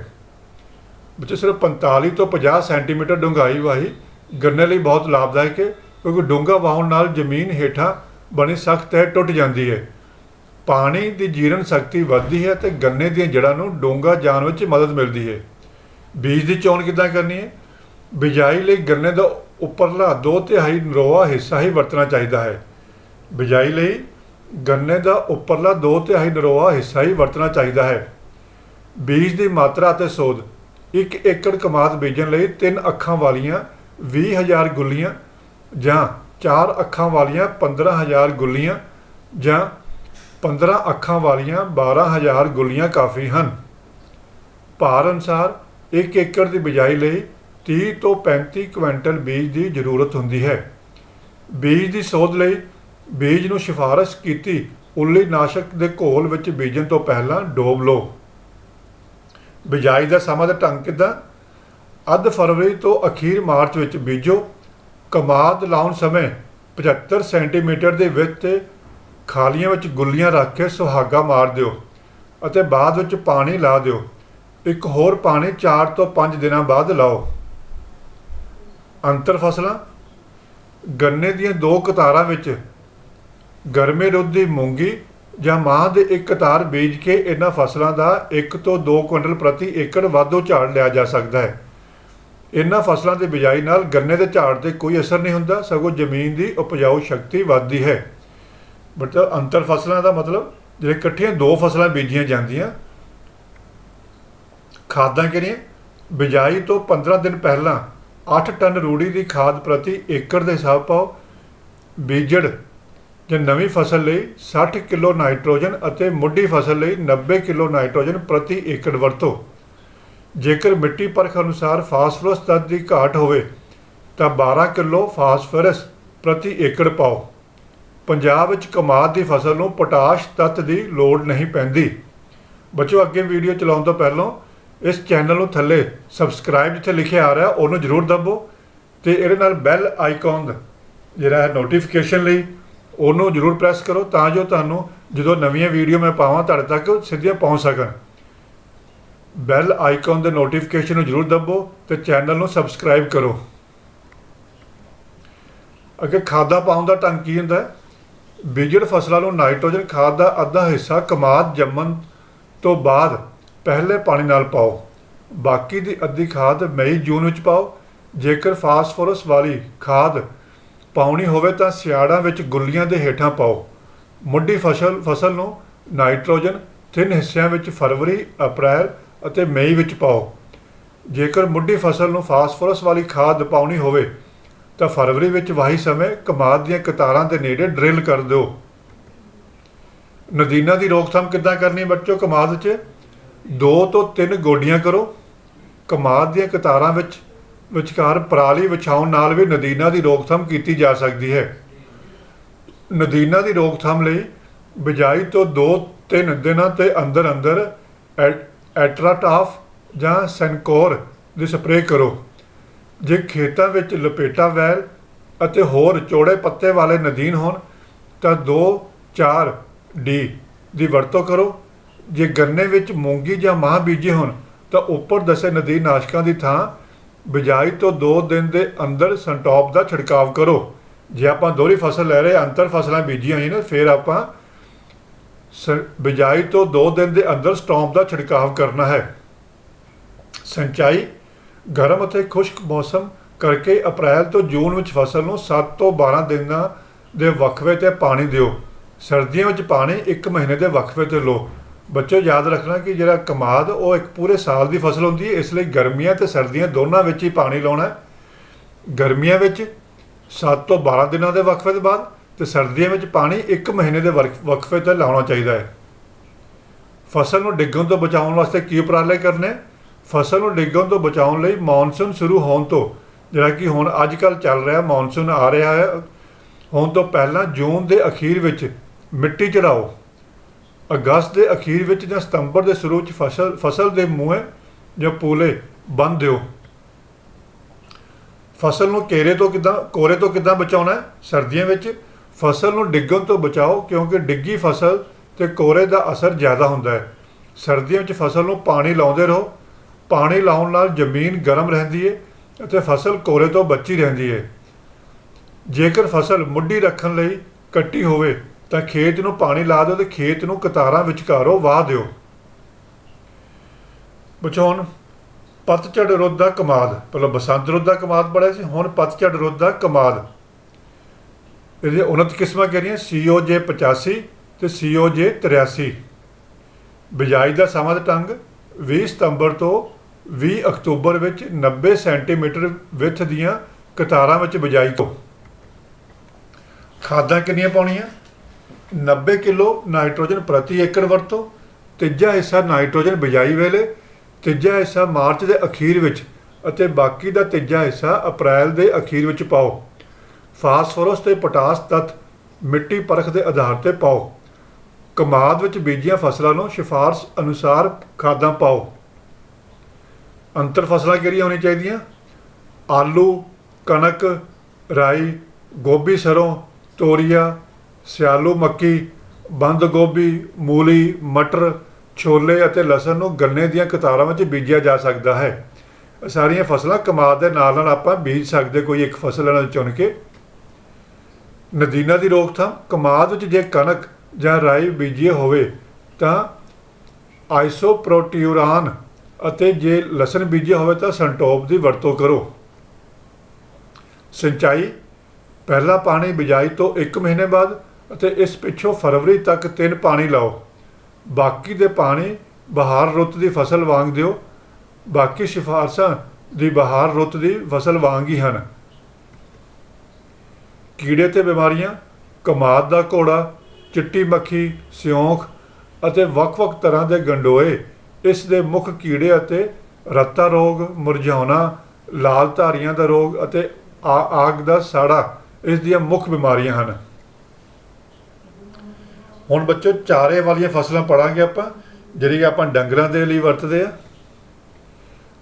ਬੱਚੇ ਸਿਰਫ 45 ਤੋਂ 50 ਸੈਂਟੀਮੀਟਰ ਡੂੰਘਾਈ ਵਾਹੀ ਗੰਨੇ ਲਈ ਬਹੁਤ ਲਾਭਦਾਇਕ ਹੈ ਕਿਉਂਕਿ ਡੂੰਘਾ ਵਾਹੁਣ ਨਾਲ ਜ਼ਮੀਨ ਹੇਠਾਂ ਬਣੀ ਸਖਤ ਤਹਿ ਟੁੱਟ ਜਾਂਦੀ ਹੈ। ਪਾਣੀ ਦੀ ਜੀਰਨ ਸ਼ਕਤੀ ਵੱਧਦੀ ਹੈ ਅਤੇ ਗੰਨੇ ਦੀਆਂ ਜੜ੍ਹਾਂ ਨੂੰ ਡੂੰਘਾ ਜਾਣ ਵਿੱਚ ਮਦਦ ਮਿਲਦੀ ਹੈ। ਬੀਜ ਦੀ ਚੋਣ ਕਿੱਦਾਂ ਕਰਨੀ ਹੈ? ਬਿਜਾਈ ਲਈ ਗੰਨੇ ਦਾ ਉੱਪਰਲਾ 2/3 ਨਰੋਆ ਹਿੱਸਾ ਹੀ ਵਰਤਣਾ ਚਾਹੀਦਾ ਹੈ। ਬਿਜਾਈ ਲਈ ਗੰਨੇ ਦਾ ਉੱਪਰਲਾ 2/3 ਨਰੋਆ ਹਿੱਸਾ ਹੀ ਵਰਤਣਾ ਚਾਹੀਦਾ ਹੈ। ਬੀਜ ਦੀ ਮਾਤਰਾ ਅਤੇ ਸੋਧ। 1 ਏਕੜ ਕਮਾਦ ਬੀਜਣ ਲਈ 3 ਅੱਖਾਂ ਵਾਲੀਆਂ 20,000 ਗੁੱਲੀਆਂ ਜਾਂ 4 ਅੱਖਾਂ ਵਾਲੀਆਂ 15,000 ਗੁੱਲੀਆਂ ਜਾਂ 15 ਅੱਖਾਂ ਵਾਲੀਆਂ 12,000 ਗੁੱਲੀਆਂ ਕਾਫੀ ਹਨ। ਭਾਰ ਅਨੁਸਾਰ 1 ਏਕੜ ਦੀ ਬਿਜਾਈ ਲਈ 30 ਤੋਂ 35 ਕੁਇੰਟਲ ਬੀਜ ਦੀ ਜ਼ਰੂਰਤ ਹੁੰਦੀ ਹੈ। ਬੀਜ ਦੀ ਸੋਧ ਲਈ ਬੀਜ ਨੂੰ ਸਿਫਾਰਸ਼ ਕੀਤੀ ਉੱਲੀ ਨਾਸ਼ਕ ਦੇ ਘੋਲ ਵਿੱਚ ਬੀਜਣ ਤੋਂ ਪਹਿਲਾਂ ਡੋਬ ਲਓ। ਬਿਜਾਈ ਦਾ ਸਮਾਂ ਦਾ ਢੰਗ ਕਿੱਦਾਂ? ਅੱਧ ਫਰਵਰੀ ਤੋਂ ਅਖੀਰ ਮਾਰਚ ਵਿੱਚ ਬੀਜੋ। ਕਮਾਦ ਲਾਉਣ ਸਮੇਂ 75 ਸੈਂਟੀਮੀਟਰ ਦੇ ਵਿੱਥ 'ਤੇ ਖਾਲੀਆਂ ਵਿੱਚ ਗੁੱਲੀਆਂ ਰੱਖ ਕੇ ਸੁਹਾਗਾ ਮਾਰ ਦਿਓ ਅਤੇ ਬਾਅਦ ਵਿੱਚ ਪਾਣੀ ਲਾ ਦਿਓ। ਇੱਕ ਹੋਰ ਪਾਣੀ 4 ਤੋਂ 5 ਦਿਨਾਂ ਬਾਅਦ ਲਾਓ। ਅੰਤਰ ਫਸਲਾਂ। ਗੰਨੇ ਦੀਆਂ 2 ਕਤਾਰਾਂ ਵਿੱਚ ਗਰਮੀ ਰੁੱਤ ਦੀ ਮੂੰਗੀ ਜਾਂ ਮਾਹ ਦੇ ਇੱਕ ਕਤਾਰ ਬੀਜ ਕੇ ਇਹਨਾਂ ਫਸਲਾਂ ਦਾ 1 ਤੋਂ 2 ਕੁਇੰਟਲ ਪ੍ਰਤੀ ਏਕੜ ਵਾਧੂ ਝਾੜ ਲਿਆ ਜਾ ਸਕਦਾ ਹੈ। ਇਹਨਾਂ ਫਸਲਾਂ ਦੀ ਬਿਜਾਈ ਨਾਲ ਗੰਨੇ ਦੇ ਝਾੜ 'ਤੇ ਕੋਈ ਅਸਰ ਨਹੀਂ ਹੁੰਦਾ, ਸਗੋਂ ਜ਼ਮੀਨ ਦੀ ਉਪਜਾਊ ਸ਼ਕਤੀ ਵੱਧਦੀ ਹੈ। ਬਟ ਅੰਤਰ ਫਸਲਾਂ ਦਾ ਮਤਲਬ ਜਿਹੜੇ ਇਕੱਠੀਆਂ 2 ਫਸਲਾਂ ਬੀਜੀਆਂ ਜਾਂਦੀਆਂ। ਖਾਦਾਂ ਕਿਹੜੀਆਂ? ਬਿਜਾਈ ਤੋਂ 15 ਦਿਨ ਪਹਿਲਾਂ 8 ਟਨ ਰੂੜੀ ਦੀ ਖਾਦ ਪ੍ਰਤੀ ਏਕੜ ਦੇ ਹਿਸਾਬ ਪਾਓ। ਬੀਜੜ ਜਾਂ ਨਵੀਂ ਫਸਲ ਲਈ 60 ਕਿਲੋ ਨਾਈਟ੍ਰੋਜਨ ਅਤੇ ਮੁੱਢੀ ਫਸਲ ਲਈ 90 ਕਿਲੋ ਨਾਈਟ੍ਰੋਜਨ ਪ੍ਰਤੀ ਏਕੜ ਵਰਤੋ। ਜੇਕਰ ਮਿੱਟੀ ਪਰਖ ਅਨੁਸਾਰ ਫਾਸਫੋਰਸ ਤੱਤ ਦੀ ਘਾਟ ਹੋਵੇ ਤਾਂ 12 ਕਿਲੋ ਫਾਸਫੋਰਸ ਪ੍ਰਤੀ ਏਕੜ ਪਾਓ। ਪੰਜਾਬ ਵਿੱਚ ਕਮਾਦ ਦੀ ਫਸਲ ਨੂੰ ਪੋਟਾਸ਼ ਤੱਤ ਦੀ ਲੋੜ ਨਹੀਂ ਪੈਂਦੀ। ਬੱਚੋ ਅੱਗੇ ਵੀਡੀਓ ਚਲਾਉਣ ਤੋਂ ਪਹਿਲਾਂ ਇਸ ਚੈਨਲ ਨੂੰ ਥੱਲੇ ਸਬਸਕ੍ਰਾਈਬ ਜਿੱਥੇ ਲਿਖਿਆ ਆ ਰਿਹਾ ਉਹਨੂੰ ਜ਼ਰੂਰ ਦਬੋ ਅਤੇ ਇਹਦੇ ਨਾਲ ਬੈਲ ਆਈਕਨ ਜਿਹੜਾ ਹੈ ਨੋਟੀਫਿਕੇਸ਼ਨ ਲਈ ਉਹਨੂੰ ਜ਼ਰੂਰ ਪ੍ਰੈਸ ਕਰੋ ਤਾਂ ਜੋ ਤੁਹਾਨੂੰ ਜਦੋਂ ਨਵੀਆਂ ਵੀਡੀਓ ਮੈਂ ਪਾਵਾਂ ਤੁਹਾਡੇ ਤੱਕ ਸਿੱਧੀਆਂ ਪਹੁੰਚ ਸਕਣ। ਬੈਲ ਆਈਕਨ ਦੇ ਨੋਟੀਫਿਕੇਸ਼ਨ ਨੂੰ ਜ਼ਰੂਰ ਦਬੋ ਅਤੇ ਚੈਨਲ ਨੂੰ ਸਬਸਕ੍ਰਾਈਬ ਕਰੋ। ਅੱਗੇ ਖਾਦਾਂ ਪਾਉਣ ਦਾ ਢੰਗ ਕੀ ਹੁੰਦਾ ਹੈ? ਬੀਜਣ ਫਸਲਾਂ ਨੂੰ ਨਾਈਟ੍ਰੋਜਨ ਖਾਦ ਦਾ ਅੱਧਾ ਹਿੱਸਾ ਕਮਾਦ ਜੰਮਣ ਤੋਂ ਬਾਅਦ ਪਹਿਲੇ ਪਾਣੀ ਨਾਲ ਪਾਓ। ਬਾਕੀ ਦੀ ਅੱਧੀ ਖਾਦ ਮਈ ਜੂਨ ਵਿੱਚ ਪਾਓ। ਜੇਕਰ ਫਾਸਫੋਰਸ ਵਾਲੀ ਖਾਦ ਪਾਉਣੀ ਹੋਵੇ ਤਾਂ ਸਿਆੜਾਂ ਵਿੱਚ ਗੁੱਲੀਆਂ ਦੇ ਹੇਠਾਂ ਪਾਓ। ਮੁੱਢੀ ਫਸਲ ਨੂੰ ਨਾਈਟ੍ਰੋਜਨ 3 ਹਿੱਸਿਆਂ ਵਿੱਚ ਫਰਵਰੀ, ਅਪ੍ਰੈਲ ਅਤੇ ਮਈ ਵਿੱਚ ਪਾਓ। ਜੇਕਰ ਮੁੱਢੀ ਫਸਲ ਨੂੰ ਫਾਸਫੋਰਸ ਵਾਲੀ ਖਾਦ ਪਾਉਣੀ ਹੋਵੇ ਤਾਂ ਫਰਵਰੀ ਵਿੱਚ ਵਾਹੀ ਸਮੇਂ ਕਮਾਦ ਦੀਆਂ ਕਤਾਰਾਂ ਦੇ ਨੇੜੇ ਡਰਿਲ ਕਰ ਦਿਓ। ਨਦੀਨਾਂ ਦੀ ਰੋਕਥਾਮ ਕਿੱਦਾਂ ਕਰਨੀ ਬੱਚੋ? ਕਮਾਦ 'ਚ 2 ਤੋਂ 3 ਗੋਡੀਆਂ ਕਰੋ। ਕਮਾਦ ਦੀਆਂ ਕਤਾਰਾਂ ਵਿੱਚ ਵਿਚਕਾਰ ਪਰਾਲੀ ਵਿਛਾਉਣ ਨਾਲ ਵੀ ਨਦੀਨਾਂ ਦੀ ਰੋਕਥਾਮ ਕੀਤੀ ਜਾ ਸਕਦੀ ਹੈ। ਨਦੀਨਾਂ ਦੀ ਰੋਕਥਾਮ ਲਈ ਬਿਜਾਈ ਤੋਂ 2-3 ਦਿਨਾਂ ਦੇ ਅੰਦਰ ਅੰਦਰ ਐਟਰਾਟਾਫ ਜਾਂ ਸੈਨਕੋਰ ਦੀ ਸਪਰੇਅ ਕਰੋ। ਜੇ ਖੇਤਾਂ ਵਿੱਚ ਲਪੇਟਾ ਵੈਲ ਅਤੇ ਹੋਰ ਚੌੜੇ ਪੱਤੇ ਵਾਲੇ ਨਦੀਨ ਹੋਣ ਤਾਂ 2-4 ਡੀ ਦੀ ਵਰਤੋਂ ਕਰੋ। ਜੇ ਗੰਨੇ ਵਿੱਚ ਮੂੰਗੀ ਜਾਂ ਮਾਹ ਬੀਜੇ ਹੋਣ ਤਾਂ ਉੱਪਰ ਦੱਸੇ ਨਦੀਨ ਨਾਸ਼ਕਾਂ ਦੀ ਥਾਂ ਬਿਜਾਈ ਤੋਂ 2 ਦਿਨ ਦੇ ਅੰਦਰ ਸੰਟੋਪ ਦਾ ਛਿੜਕਾਅ ਕਰੋ। ਜੇ ਆਪਾਂ ਦੋਹਰੀ ਫਸਲ ਲੈ ਰਹੇ ਅੰਤਰ ਫਸਲਾਂ ਬੀਜੀਆਂ ਹੋਈਆਂ ਨੇ ਫਿਰ ਆਪਾਂ ਬਿਜਾਈ ਤੋਂ 2 ਦਿਨ ਦੇ ਅੰਦਰ ਸਟੌਂਪ ਦਾ ਛਿੜਕਾਅ ਕਰਨਾ ਹੈ। ਸਿੰਚਾਈ ਗਰਮ ਅਤੇ ਖੁਸ਼ਕ ਮੌਸਮ ਕਰਕੇ ਅਪ੍ਰੈਲ ਤੋਂ ਜੂਨ ਵਿੱਚ ਫਸਲ ਨੂੰ 7 ਤੋਂ 12 ਦਿਨਾਂ ਦੇ ਵਕਫੇ 'ਤੇ ਪਾਣੀ ਦਿਓ। ਸਰਦੀਆਂ ਵਿੱਚ ਪਾਣੀ 1 ਮਹੀਨੇ ਦੇ ਵਕਫੇ 'ਤੇ ਲਓ। ਬੱਚੋ ਯਾਦ ਰੱਖਣਾ ਕਿ ਜਿਹੜਾ ਕਮਾਦ ਉਹ ਇੱਕ ਪੂਰੇ ਸਾਲ ਦੀ ਫਸਲ ਹੁੰਦੀ ਹੈ, ਇਸ ਲਈ ਗਰਮੀਆਂ ਅਤੇ ਸਰਦੀਆਂ ਦੋਨਾਂ ਵਿੱਚ ਹੀ ਪਾਣੀ ਲਾਉਣਾ ਹੈ। ਗਰਮੀਆਂ ਵਿੱਚ 7 ਤੋਂ 12 ਦਿਨਾਂ ਦੇ ਵਕਫੇ ਤੋਂ ਬਾਅਦ ਅਤੇ ਸਰਦੀਆਂ ਵਿੱਚ ਪਾਣੀ 1 ਮਹੀਨੇ ਦੇ ਵਕਫੇ 'ਤੇ ਲਾਉਣਾ ਚਾਹੀਦਾ ਹੈ। ਫਸਲ ਨੂੰ ਡਿੱਗਣ ਤੋਂ ਬਚਾਉਣ ਵਾਸਤੇ ਕੀ ਉਪਰਾਲੇ ਕਰਨੇ? ਫਸਲ ਨੂੰ ਡਿੱਗਣ ਤੋਂ ਬਚਾਉਣ ਲਈ ਮੌਨਸੂਨ ਸ਼ੁਰੂ ਹੋਣ ਤੋਂ, ਜਿਹੜਾ ਕਿ ਹੁਣ ਅੱਜ ਕੱਲ੍ਹ ਚੱਲ ਰਿਹਾ ਮੌਨਸੂਨ ਆ ਰਿਹਾ ਹੈ, ਹੋਣ ਤੋਂ ਪਹਿਲਾਂ ਜੂਨ ਦੇ ਅਖੀਰ ਵਿੱਚ ਮਿੱਟੀ ਚੜਾਓ। ਅਗਸਤ ਦੇ ਅਖੀਰ ਵਿੱਚ ਜਾਂ ਸਤੰਬਰ ਦੇ ਸ਼ੁਰੂ ਵਿੱਚ ਫਸਲ ਦੇ ਮੂੰਹੇ ਜਾਂ ਪੂਲੇ ਬੰਨ੍ਹ ਦਿਓ। ਫਸਲ ਨੂੰ ਕੋਰੇ ਤੋਂ ਕਿੱਦਾਂ ਬਚਾਉਣਾ ਹੈ? ਸਰਦੀਆਂ ਵਿੱਚ ਫਸਲ ਨੂੰ ਡਿੱਗਣ ਤੋਂ ਬਚਾਓ ਕਿਉਂਕਿ ਡਿੱਗੀ ਫਸਲ 'ਤੇ ਕੋਰੇ ਦਾ ਅਸਰ ਜ਼ਿਆਦਾ ਹੁੰਦਾ ਹੈ। ਸਰਦੀਆਂ ਵਿੱਚ ਫਸਲ ਨੂੰ ਪਾਣੀ ਲਾਉਂਦੇ ਰਹੋ। ਪਾਣੀ ਲਾਉਣ ਨਾਲ ਜ਼ਮੀਨ ਗਰਮ ਰਹਿੰਦੀ ਹੈ ਅਤੇ ਫਸਲ ਕੋਰੇ ਤੋਂ ਬਚੀ ਰਹਿੰਦੀ ਹੈ। ਜੇਕਰ ਫਸਲ ਮੁੱਢੀ ਰੱਖਣ ਲਈ ਕੱਟੀ ਹੋਵੇ ਤਾਂ ਖੇਤ ਨੂੰ ਪਾਣੀ ਲਾ ਦਿਓ ਅਤੇ ਖੇਤ ਨੂੰ ਕਤਾਰਾਂ ਵਿਚਕਾਰੋਂ ਵਾਹ ਦਿਓ। ਬਚਾਉਣ ਪਤਝੜ ਰੁੱਤ ਦਾ ਕਮਾਦ, ਪਹਿਲਾਂ ਬਸੰਤ ਰੁੱਤ ਦਾ ਕਮਾਦ ਪੜ੍ਹਿਆ ਸੀ, ਹੁਣ ਪਤਝੜ ਰੁੱਤ ਦਾ ਕਮਾਦ। ਇਹਦੀਆਂ ਉਨਤ ਕਿਸਮਾਂ ਕਿਹੜੀਆਂ? COJ 85 ਅਤੇ COJ 83। ਬਿਜਾਈ ਦਾ ਸਮਾਂ ਤੇ ਢੰਗ 20 ਸਤੰਬਰ ਤੋਂ 20 ਅਕਤੂਬਰ ਵਿੱਚ 90 ਸੈਂਟੀਮੀਟਰ ਵਿੱਥ ਦੀਆਂ ਕਤਾਰਾਂ ਵਿੱਚ ਬਿਜਾਈ ਕਰੋ। ਖਾਦਾਂ ਕਿੰਨੀਆਂ ਪਾਉਣੀਆਂ? 90 ਕਿਲੋ ਨਾਈਟ੍ਰੋਜਨ ਪ੍ਰਤੀ ਏਕੜ ਵਰਤੋ। ਤੀਜਾ ਹਿੱਸਾ ਨਾਈਟ੍ਰੋਜਨ ਬਿਜਾਈ ਵੇਲੇ, ਤੀਜਾ ਹਿੱਸਾ ਮਾਰਚ ਦੇ ਅਖੀਰ ਵਿੱਚ ਅਤੇ ਬਾਕੀ ਦਾ ਤੀਜਾ ਹਿੱਸਾ ਅਪ੍ਰੈਲ ਦੇ ਅਖੀਰ ਵਿੱਚ ਪਾਓ। ਫਾਸਫੋਰਸ ਤੇ ਪੋਟਾਸ ਤੱਤ ਮਿੱਟੀ ਪਰਖ ਦੇ ਆਧਾਰ 'ਤੇ ਪਾਓ। ਕਮਾਦ ਵਿੱਚ ਬੀਜੀਆਂ ਫਸਲਾਂ ਨੂੰ ਸਿਫਾਰਸ਼ ਅਨੁਸਾਰ ਖਾਦਾਂ ਪਾਓ। ਅੰਤਰ ਫਸਲਾਂ ਕਿਹੜੀਆਂ ਹੋਣੀਆਂ ਚਾਹੀਦੀਆਂ? ਆਲੂ, ਕਣਕ, ਰਾਈ, ਗੋਭੀ, ਸਰੋਂ, ਤੋਰੀਆ, ਸਿਆਲੂ ਮੱਕੀ, ਬੰਦ ਗੋਭੀ, ਮੂਲੀ, ਮਟਰ, ਛੋਲੇ ਅਤੇ ਲਸਣ ਨੂੰ ਗੰਨੇ ਦੀਆਂ ਕਤਾਰਾਂ ਵਿੱਚ ਬੀਜਿਆ ਜਾ ਸਕਦਾ ਹੈ। ਇਹ ਸਾਰੀਆਂ ਫਸਲਾਂ ਕਮਾਦ ਦੇ ਨਾਲ ਨਾਲ ਆਪਾਂ ਬੀਜ ਸਕਦੇ, ਕੋਈ ਇੱਕ ਫਸਲ ਇਹਨਾਂ ਨੂੰ ਚੁਣ ਕੇ। ਨਦੀਨਾਂ ਦੀ ਰੋਕਥਾਮ ਕਮਾਦ ਵਿੱਚ ਜੇ ਕਣਕ ਜਾਂ ਰਾਈ ਬੀਜੀ ਹੋਵੇ ਤਾਂ ਆਈਸੋਪ੍ਰੋਟਿਊਰਾਨ ਅਤੇ ਜੇ ਲਸਣ ਬੀਜਿਆ ਹੋਵੇ ਤਾਂ ਸੰਟੋਪ ਦੀ ਵਰਤੋਂ ਕਰੋ। ਸਿੰਚਾਈ ਪਹਿਲਾ ਪਾਣੀ ਬਿਜਾਈ ਤੋਂ 1 ਮਹੀਨੇ ਬਾਅਦ ਅਤੇ ਇਸ ਪਿੱਛੋਂ ਫਰਵਰੀ ਤੱਕ 3 ਪਾਣੀ ਲਾਓ। ਬਾਕੀ ਦੇ ਪਾਣੀ ਬਹਾਰ ਰੁੱਤ ਦੀ ਫਸਲ ਵਾਂਗ ਦਿਓ। ਬਾਕੀ ਸਿਫਾਰਸ਼ਾਂ ਦੀ ਬਹਾਰ ਰੁੱਤ ਦੀ ਫਸਲ ਵਾਂਗ ਹੀ ਹਨ। ਕੀੜੇ ਤੇ ਬਿਮਾਰੀਆਂ ਕਮਾਦ ਦਾ ਘੋੜਾ, ਚਿੱਟੀ ਮੱਖੀ, ਸਿਉਂਖ ਅਤੇ ਵੱਖ-ਵੱਖ ਤਰ੍ਹਾਂ ਦੇ ਗੰਡੋਏ ਇਸ ਦੇ ਮੁੱਖ ਕੀੜੇ ਅਤੇ ਰੱਤਾ ਰੋਗ, ਮੁਰਝਾਉਣਾ, ਲਾਲ ਧਾਰੀਆਂ ਦਾ ਰੋਗ ਅਤੇ ਆਗ ਦਾ ਸਾੜਾ ਇਸ ਦੀਆਂ ਮੁੱਖ ਬਿਮਾਰੀਆਂ ਹਨ। ਹੁਣ ਬੱਚੋ ਚਾਰੇ ਵਾਲੀਆਂ ਫਸਲਾਂ ਪੜ੍ਹਾਂਗੇ ਆਪਾਂ, ਜਿਹੜੀ ਆਪਾਂ ਡੰਗਰਾਂ ਦੇ ਲਈ ਵਰਤਦੇ ਆ।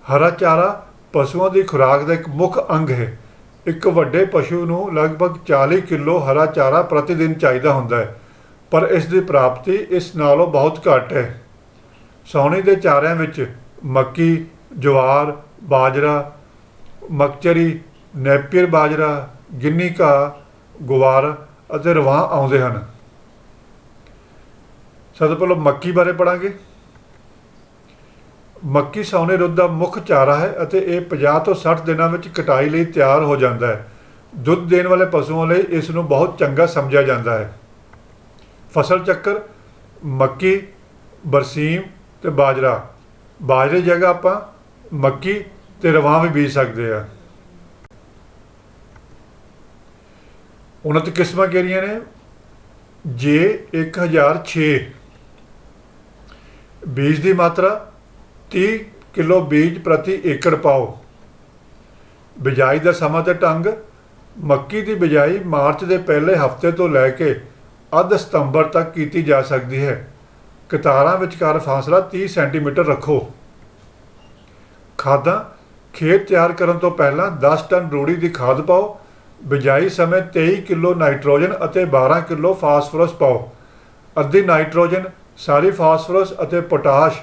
ਹਰਾ ਚਾਰਾ ਪਸ਼ੂਆਂ ਦੀ ਖੁਰਾਕ ਦਾ ਇੱਕ ਮੁੱਖ ਅੰਗ ਹੈ। ਇੱਕ ਵੱਡੇ ਪਸ਼ੂ ਨੂੰ ਲਗਭਗ 40 ਕਿਲੋ ਹਰਾ ਚਾਰਾ ਪ੍ਰਤੀ ਦਿਨ ਚਾਹੀਦਾ ਹੁੰਦਾ ਹੈ, ਪਰ ਇਸ ਦੀ ਪ੍ਰਾਪਤੀ ਇਸ ਨਾਲੋਂ ਬਹੁਤ ਘੱਟ ਹੈ। ਸਾਉਣੀ ਦੇ ਚਾਰਿਆਂ ਵਿੱਚ ਮੱਕੀ, ਜਵਾਰ, ਬਾਜਰਾ, ਮਕਚਰੀ, ਨੈਪੀਅਰ ਬਾਜਰਾ, ਗਿੰਨੀ ਘਾਹ, ਗੁਵਾਰ ਅਤੇ ਰਵਾਂ ਆਉਂਦੇ ਹਨ। ਸਭ ਤੋਂ ਪਹਿਲਾਂ ਮੱਕੀ ਬਾਰੇ ਪੜ੍ਹਾਂਗੇ। ਮੱਕੀ ਸਾਉਣੀ ਰੁੱਤ ਦਾ ਮੁੱਖ ਚਾਰਾ ਹੈ ਅਤੇ ਇਹ 50 ਤੋਂ 60 ਦਿਨਾਂ ਵਿੱਚ ਕਟਾਈ ਲਈ ਤਿਆਰ ਹੋ ਜਾਂਦਾ ਹੈ। ਦੁੱਧ ਦੇਣ ਵਾਲੇ ਪਸ਼ੂਆਂ ਲਈ ਇਸ ਨੂੰ ਬਹੁਤ ਚੰਗਾ ਸਮਝਿਆ ਜਾਂਦਾ ਹੈ। ਫਸਲ ਚੱਕਰ ਮੱਕੀ, ਬਰਸੀਮ ਅਤੇ ਬਾਜਰਾ। ਬਾਜਰੇ ਦੀ ਜਗ੍ਹਾ ਆਪਾਂ ਮੱਕੀ ਅਤੇ ਰਵਾਂ ਵੀ ਬੀਜ ਸਕਦੇ ਆ। ਉਨਤ ਕਿਸਮਾਂ ਕਿਹੜੀਆਂ ਨੇ? ਜੇ 1006 ਬੀਜ ਦੀ ਮਾਤਰਾ 30 ਕਿਲੋ ਬੀਜ ਪ੍ਰਤੀ ਏਕੜ ਪਾਓ। ਬਿਜਾਈ ਦਾ ਸਮਾਂ ਤੇ ਢੰਗ ਮੱਕੀ ਦੀ ਬਿਜਾਈ ਮਾਰਚ ਦੇ ਪਹਿਲੇ ਹਫ਼ਤੇ ਤੋਂ ਲੈ ਕੇ ਅੱਧ ਸਤੰਬਰ ਤੱਕ ਕੀਤੀ ਜਾ ਸਕਦੀ ਹੈ। ਕਤਾਰਾਂ ਵਿਚਕਾਰ ਫਾਸਲਾ 30 ਸੈਂਟੀਮੀਟਰ ਰੱਖੋ। ਖਾਦਾਂ ਖੇਤ ਤਿਆਰ ਕਰਨ ਤੋਂ ਪਹਿਲਾਂ 10 ਟਨ ਰੂੜੀ ਦੀ ਖਾਦ ਪਾਓ। ਬਿਜਾਈ ਸਮੇਂ 23 ਕਿਲੋ ਨਾਈਟ੍ਰੋਜਨ ਅਤੇ 12 ਕਿਲੋ ਫਾਸਫੋਰਸ ਪਾਓ। ਅੱਧੀ ਨਾਈਟ੍ਰੋਜਨ, ਸਾਰੀ ਫਾਸਫੋਰਸ ਅਤੇ ਪੋਟਾਸ਼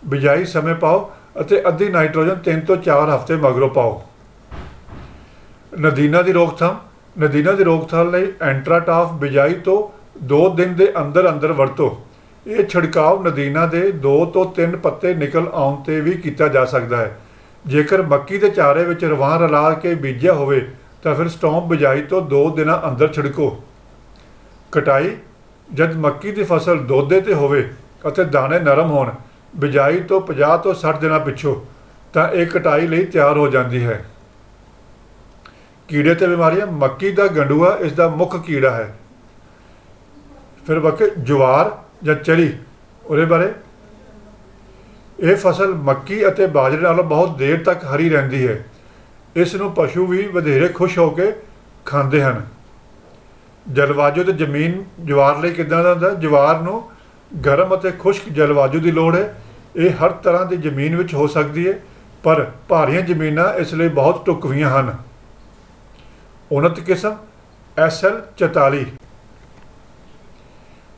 ਬਿਜਾਈ ਸਮੇਂ ਪਾਓ ਅਤੇ ਅੱਧੀ ਨਾਈਟ੍ਰੋਜਨ 3 ਤੋਂ 4 ਹਫ਼ਤੇ ਮਗਰੋਂ ਪਾਓ। ਨਦੀਨਾਂ ਦੀ ਰੋਕਥਾਮ। ਨਦੀਨਾਂ ਦੀ ਰੋਕਥਾਮ ਲਈ ਐਂਟਰਾਟਾਫ ਬਿਜਾਈ ਤੋਂ 2 ਦਿਨ ਦੇ ਅੰਦਰ ਅੰਦਰ ਵਰਤੋ। ਇਹ ਛਿੜਕਾਅ ਨਦੀਨਾਂ ਦੇ 2 ਤੋਂ 3 ਪੱਤੇ ਨਿਕਲ ਆਉਣ 'ਤੇ ਵੀ ਕੀਤਾ ਜਾ ਸਕਦਾ ਹੈ। ਜੇਕਰ ਮੱਕੀ ਦੇ ਚਾਰੇ ਵਿੱਚ ਰਵਾਂ ਰਲਾ ਕੇ ਬੀਜਿਆ ਹੋਵੇ ਤਾਂ ਫਿਰ ਸਟੌਂਪ ਬਿਜਾਈ ਤੋਂ 2 ਦਿਨਾਂ ਅੰਦਰ ਛਿੜਕੋ। ਕਟਾਈ ਜਦ ਮੱਕੀ ਦੀ ਫਸਲ ਦੋਦੇ 'ਤੇ ਹੋਵੇ ਅਤੇ ਦਾਣੇ ਨਰਮ ਹੋਣ, ਬਿਜਾਈ ਤੋਂ 50 ਤੋਂ 60 ਦਿਨਾਂ ਪਿੱਛੋਂ, ਤਾਂ ਇਹ ਕਟਾਈ ਲਈ ਤਿਆਰ ਹੋ ਜਾਂਦੀ ਹੈ। ਕੀੜੇ ਤੇ ਬਿਮਾਰੀਆਂ। ਮੱਕੀ ਦਾ ਗੰਡੂਆ ਇਸ ਦਾ ਮੁੱਖ ਕੀੜਾ ਹੈ। ਫਿਰ ਬਾਕੀ ਜਵਾਰ ਜਾਂ ਚਰੀ, ਉਹਦੇ ਬਾਰੇ। ਇਹ ਫਸਲ ਮੱਕੀ ਅਤੇ ਬਾਜਰੇ ਨਾਲੋਂ ਬਹੁਤ ਦੇਰ ਤੱਕ ਹਰੀ ਰਹਿੰਦੀ ਹੈ। ਇਸ ਨੂੰ ਪਸ਼ੂ ਵੀ ਵਧੇਰੇ ਖੁਸ਼ ਹੋ ਕੇ ਖਾਂਦੇ ਹਨ। ਜਲਵਾਯੂ ਤੇ ਜ਼ਮੀਨ ਜਵਾਰ ਲਈ ਕਿੱਦਾਂ ਦਾ ਹੁੰਦਾ? ਜਵਾਰ ਨੂੰ ਗਰਮ ਅਤੇ ਖੁਸ਼ਕ ਜਲਵਾਯੂ ਦੀ ਲੋੜ ਹੈ। ਇਹ ਹਰ ਤਰ੍ਹਾਂ ਦੀ ਜ਼ਮੀਨ ਵਿੱਚ ਹੋ ਸਕਦੀ ਹੈ, ਪਰ ਭਾਰੀਆਂ ਜ਼ਮੀਨਾਂ ਇਸ ਲਈ ਬਹੁਤ ਢੁਕਵੀਆਂ ਹਨ। ਉਨਤ ਕਿਸਮ SL 44।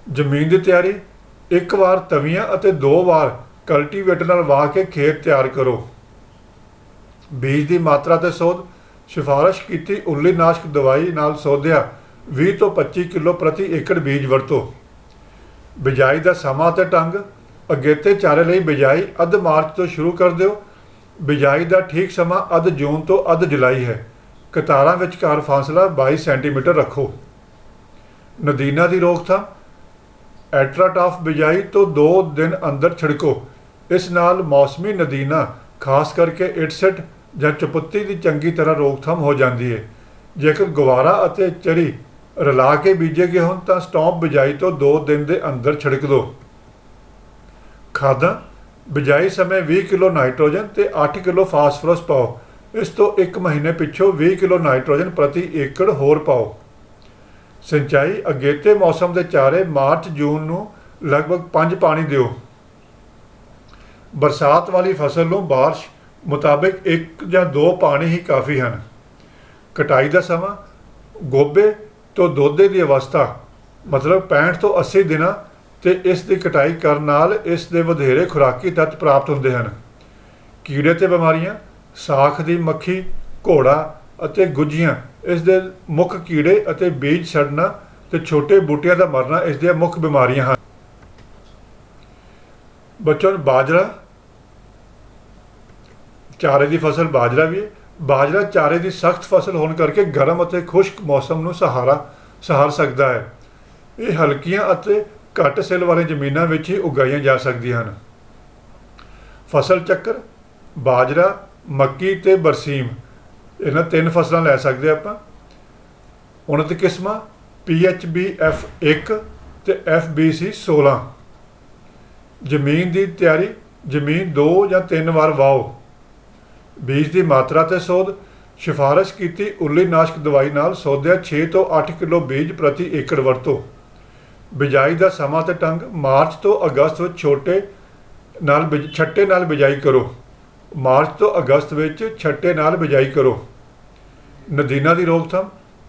ਜ਼ਮੀਨ ਦੀ ਤਿਆਰੀ। ਇੱਕ ਵਾਰ ਤਵੀਆਂ ਅਤੇ 2 ਵਾਰ ਕਲਟੀਵੇਟਰ ਨਾਲ ਵਾਹ ਕੇ ਖੇਤ ਤਿਆਰ ਕਰੋ। ਬੀਜ ਦੀ ਮਾਤਰਾ ਤੇ ਸੋਧ। ਸਿਫਾਰਸ਼ ਕੀਤੀ ਉੱਲੀਨਾਸ਼ਕ ਦਵਾਈ ਨਾਲ ਸੋਧਿਆ 20 ਤੋਂ 25 ਕਿਲੋ ਪ੍ਰਤੀ ਏਕੜ ਬੀਜ ਵਰਤੋ। ਬਿਜਾਈ ਦਾ ਸਮਾਂ ਅਤੇ ਢੰਗ। ਅਗੇਤੇ ਚਾਰੇ ਲਈ ਬਿਜਾਈ ਅੱਧ ਮਾਰਚ ਤੋਂ ਸ਼ੁਰੂ ਕਰ ਦਿਓ। ਬਿਜਾਈ ਦਾ ਠੀਕ ਸਮਾਂ ਅੱਧ ਜੂਨ ਤੋਂ ਅੱਧ ਜੁਲਾਈ ਹੈ। ਕਤਾਰਾਂ ਵਿਚਕਾਰ ਫਾਸਲਾ 22 ਸੈਂਟੀਮੀਟਰ ਰੱਖੋ। ਨਦੀਨਾਂ ਦੀ ਰੋਕਥਾਮ। ਐਟਰਾਟਾਫ ਬਿਜਾਈ ਤੋਂ 2 ਦਿਨ ਅੰਦਰ ਛਿੜਕੋ। ਇਸ ਨਾਲ ਮੌਸਮੀ ਨਦੀਨਾਂ, ਖਾਸ ਕਰਕੇ ਇਟਸਟ ਜਾਂ ਚਪੁੱਤੀ ਦੀ ਚੰਗੀ ਤਰ੍ਹਾਂ ਰੋਕਥਾਮ ਹੋ ਜਾਂਦੀ ਹੈ। ਜੇਕਰ ਗਵਾਰਾ ਅਤੇ ਚਰੀ ਰਲਾ ਕੇ ਬੀਜੇ ਗਏ ਹੋਣ ਤਾਂ ਸਟੌਂਪ ਬਿਜਾਈ ਤੋਂ 2 ਦਿਨ ਦੇ ਅੰਦਰ ਛਿੜਕ ਦਿਓ। ਖਾਦਾਂ। ਬਿਜਾਈ ਸਮੇਂ 20 ਕਿਲੋ ਨਾਈਟ੍ਰੋਜਨ ਤੇ 8 ਕਿਲੋ ਫਾਸਫੋਰਸ ਪਾਓ। ਇਸ ਤੋਂ 1 ਮਹੀਨੇ ਪਿੱਛੋਂ 20 ਕਿਲੋ ਨਾਈਟ੍ਰੋਜਨ ਪ੍ਰਤੀ ਏਕੜ ਹੋਰ ਪਾਓ। ਸਿੰਚਾਈ। ਅਗੇਤੇ ਮੌਸਮ ਦੇ ਚਾਰੇ ਮਾਰਚ ਜੂਨ ਨੂੰ ਲਗਭਗ 5 ਪਾਣੀ ਦਿਓ। ਬਰਸਾਤ ਵਾਲੀ ਫਸਲ ਨੂੰ ਬਾਰਿਸ਼ ਮੁਤਾਬਿਕ 1 ਜਾਂ 2 ਪਾਣੀ ਹੀ ਕਾਫੀ ਹਨ। ਕਟਾਈ ਦਾ ਸਮਾਂ। ਗੋਭੇ ਤੋਂ ਦੋਦੇ ਦੀ ਅਵਸਥਾ ਮਤਲਬ 65 ਤੋਂ 80 ਦਿਨਾਂ ਤੇ ਇਸ ਦੀ ਕਟਾਈ ਕਰਨ ਨਾਲ ਇਸ ਦੇ ਵਧੇਰੇ ਖੁਰਾਕੀ ਤੱਤ ਪ੍ਰਾਪਤ ਹੁੰਦੇ ਹਨ। ਕੀੜੇ ਤੇ ਬਿਮਾਰੀਆਂ। ਸਾਖ ਦੀ ਮੱਖੀ, ਘੋੜਾ ਅਤੇ ਗੁੱਜੀਆਂ ਇਸ ਦੇ ਮੁੱਖ ਕੀੜੇ ਅਤੇ ਬੀਜ ਸੜਨਾ ਤੇ ਛੋਟੇ ਬੂਟਿਆਂ ਦਾ ਮਰਨਾ ਇਸ ਦੀਆਂ ਮੁੱਖ ਬਿਮਾਰੀਆਂ ਹਨ। ਬੱਚਿਓ, ਬਾਜਰਾ ਚਾਰੇ ਦੀ ਫਸਲ ਬਾਜਰਾ ਵੀ ਹੈ। ਬਾਜਰਾ ਚਾਰੇ ਦੀ ਸਖਤ ਫਸਲ ਹੋਣ ਕਰਕੇ ਗਰਮ ਅਤੇ ਖੁਸ਼ਕ ਮੌਸਮ ਨੂੰ ਸਹਾਰ ਸਕਦਾ ਹੈ। ਇਹ ਹਲਕੀਆਂ ਅਤੇ ਘੱਟ ਸਿੱਲ ਵਾਲੀਆਂ ਜ਼ਮੀਨਾਂ ਵਿੱਚ ਹੀ ਉਗਾਈਆਂ ਜਾ ਸਕਦੀਆਂ ਹਨ। ਫਸਲ ਚੱਕਰ। ਬਾਜਰਾ, ਮੱਕੀ ਤੇ ਬਰਸੀਮ, ਇਹਨਾਂ 3 ਫਸਲਾਂ ਲੈ ਸਕਦੇ ਆਪਾਂ। ਉਨਤ ਕਿਸਮਾਂ PHB F1 ਤੇ FBC 16। ਜ਼ਮੀਨ ਦੀ ਤਿਆਰੀ। ਜ਼ਮੀਨ 2 ਜਾਂ 3 ਵਾਰ ਵਾਓ। ਬੀਜ ਦੀ ਮਾਤਰਾ ਤੇ ਸੋਧ। ਸਿਫਾਰਸ਼ ਕੀਤੀ ਉੱਲੀਨਾਸ਼ਕ ਦਵਾਈ ਨਾਲ ਸੋਧਿਆ 6 ਤੋਂ 8 ਕਿਲੋ ਬੀਜ ਪ੍ਰਤੀ ਏਕੜ ਵਰਤੋ। ਬਿਜਾਈ ਦਾ ਸਮਾਂ ਤੇ ਢੰਗ। ਮਾਰਚ ਤੋਂ ਅਗਸਤ ਵਿੱਚ ਛੱਟੇ ਨਾਲ ਬਿਜਾਈ ਕਰੋ। ਮਾਰਚ ਤੋਂ ਅਗਸਤ ਵਿੱਚ ਛੱਟੇ ਨਾਲ ਬਿਜਾਈ ਕਰੋ। ਨਦੀਨਾਂ ਦੀ ਰੋਕਥਾਮ।